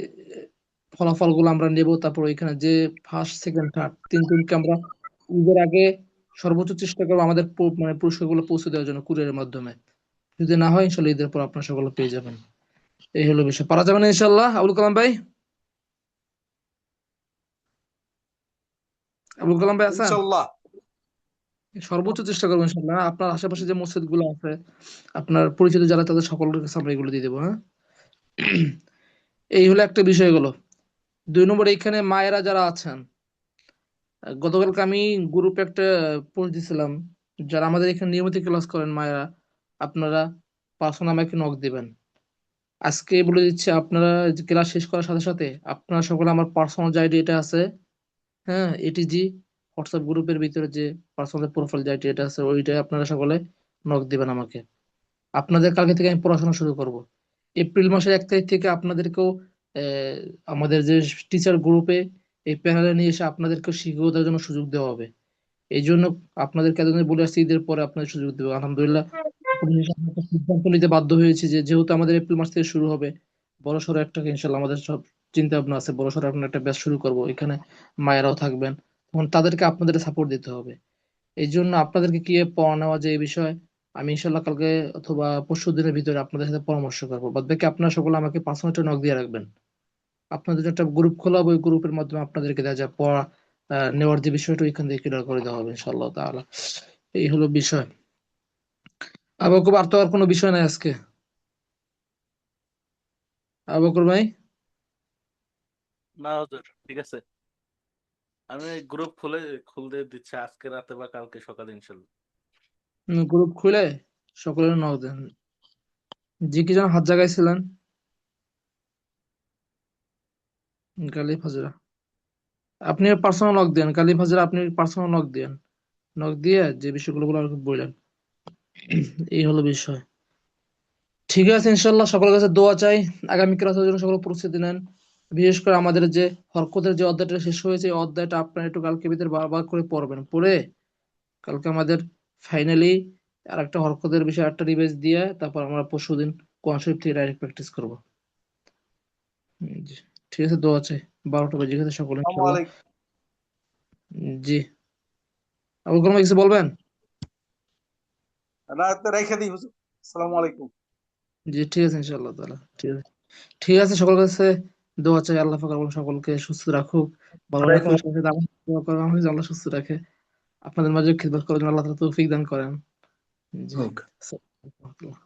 ফলাফল গুলো আমরা নেব। তারপর এখানে যে ফার্স্ট সেকেন্ড থার্ড তিনজনকে আমরা ঈদের আগে সর্বোচ্চ চেষ্টা করবো আমাদের মানে পুরস্কার গুলো পৌঁছে দেওয়ার জন্য কুরিয়ারের মাধ্যমে। যদি না হয় ইনশাল্লাহ ঈদের পর আপনার সকলে পেয়ে যাবেন। এই হলো বিষয়। পারা যাবে না ইনশাল্লাহ? আবুল কালাম ভাই, আবুল কালাম ভাই আছেন? ইনশাল্লাহ। সর্বোচ্চ চেষ্টা করবো ইনশাল্লাহ। আপনার আশেপাশে যে মসজিদ গুলো আছে, আপনার পরিচিত যারা, তাদের সকলের কাছে আমরা এগুলো দিয়ে দেবো। হ্যাঁ, এই হলো একটা বিষয় গেলো। 2 নম্বর, এইখানে মায়েরা যারা আছেন, গতকালকে আমি গ্রুপে একটা পোস্ট দিছিলাম, যারা আমাদের এখানে নিয়মিত ক্লাস করেন মায়েরা, আপনারা পার্সোনাল আমাকে নক দিবেন। আজকে বলে দিচ্ছি, আপনারা ক্লাস শেষ করার সাথে সাথে আপনারা সকলে আমার পার্সোনাল যে আইডি এটা আছে, হ্যাঁ, এটিজি হোয়াটসঅ্যাপ গ্রুপের ভিতরে যে পার্সোনাল প্রোফাইল যে আইডি এটা আছে, ওইটাই আপনারা সকলে নক দিবেন আমাকে। আপনাদের কালকে থেকে আমি পড়াশোনা শুরু করব। এপ্রিল মাসের 1 তারিখ থেকে আপনাদেরকেও আহ, আমাদের যে টিচার গ্রুপে এই প্যানেলে নিয়ে এসে আপনাদেরকেও শিখিয়ে দেওয়ার জন্য সুযোগ দেওয়া হবে। এই জন্য আপনাদেরকে এতদিন বলে আসছি, ঈদের পরে আপনাদের সুযোগ দেবো। আলহামদুলিল্লাহ, পরিশেষে আমরা একটা সিদ্ধান্ত নিতে বাধ্য হয়েছি যে যেহেতু আমাদের এপ্রিল মাস থেকে শুরু হবে, বড়সড় একটা, ইনশাল্লাহ আমাদের সব চিন্তা ভাবনা আছে, বড়সড় আপনার একটা ব্যাচ শুরু করব। এখানে মায়েরাও থাকবেন, তখন তাদেরকে আপনাদের সাপোর্ট দিতে হবে। এই জন্য আপনাদেরকে কি পড়া নেওয়া যে এই বিষয়, আমি ইনশাল্লাহ কালকে অথবা পরশু দিনের ভিতরে আপনাদের সাথে পরামর্শ করবো। বাদ বাকি আপনারা সকলে আমাকে পার্সোনাল নক দিয়ে রাখবেন। আপনাদের জন্য একটা গ্রুপ খোলা হবে, ওই গ্রুপের মাধ্যমে আপনাদেরকে দেখা যায় পড়া নেওয়ার যে বিষয়টা ওইখান থেকে ক্লিয়ার করে দেওয়া হবে ইনশাআল্লাহ তাআলা। এই হলো বিষয়। আবু বকর, আর তো আর কোনো বিষয় নাই আজকে? আবু বকর ভাই, না হুজুর, ঠিক আছে। আমি গ্রুপ খুলতে দিচ্ছি আজকে রাতে বা কালকে সকালে ইনশাল্লাহ। গ্রুপ খুলে সকলের নক দেন। জি, কি যেন হাত জাগাইছিলেন? গালিব হাজরা, আপনি পার্সোনাল নক দেন। গালিব হাজরা, আপনি পার্সোনাল নক দেন। নক দিয়ে যে বিষয়গুলো আর কি বললেন, এই হলো বিষয়। ঠিক আছে, ইনশাল্লাহ সকলের কাছে দোয়া চাই আগামী ক্লাসের জন্য সকল প্রস্তুতি নেন। বিশেষ করে আমাদের যে হরকতের যে অধ্যায়টা শেষ হয়েছে, এই অধ্যায়টা আপনারা একটু কালকে ভিতরে বারবার করে পড়বেন। পড়ে কালকে আমাদের ফাইনালি আর একটা হরকতের বিষয়ে একটা রিভাইজ দিয়ে তারপর আমরা পরশুদিন কোরআন শরীফ থেকে ডাইরেক্ট প্র্যাকটিস করবো। জি, ঠিক আছে, দোয়া চাই। 12টা বাজে গেছে, সকলে আসসালামু ইনশাল্লাহ। আলাইকুম। জি, আবুল কালাম ভাই কিছু বলবেন? রাত রেখে দিই হুজুর। আসসালামু আলাইকুম। জি, ঠিক আছে, ইনশাআল্লাহ তাআলা। ঠিক আছে, ঠিক আছে, সকলের কাছে দোয়া চাই আল্লাহ পাক আমাদের সকলকে সুস্থ রাখুক, ভালো রাখুক। সাথে সাথে আমার দোয়া করেন আমাকে যেন আল্লাহ সুস্থ রাখে। আপনাদের মাঝে খিদমত করার জন্য আল্লাহ তাআলা তৌফিক দান করেন। জি, ওকে। আসসালামু আলাইকুম।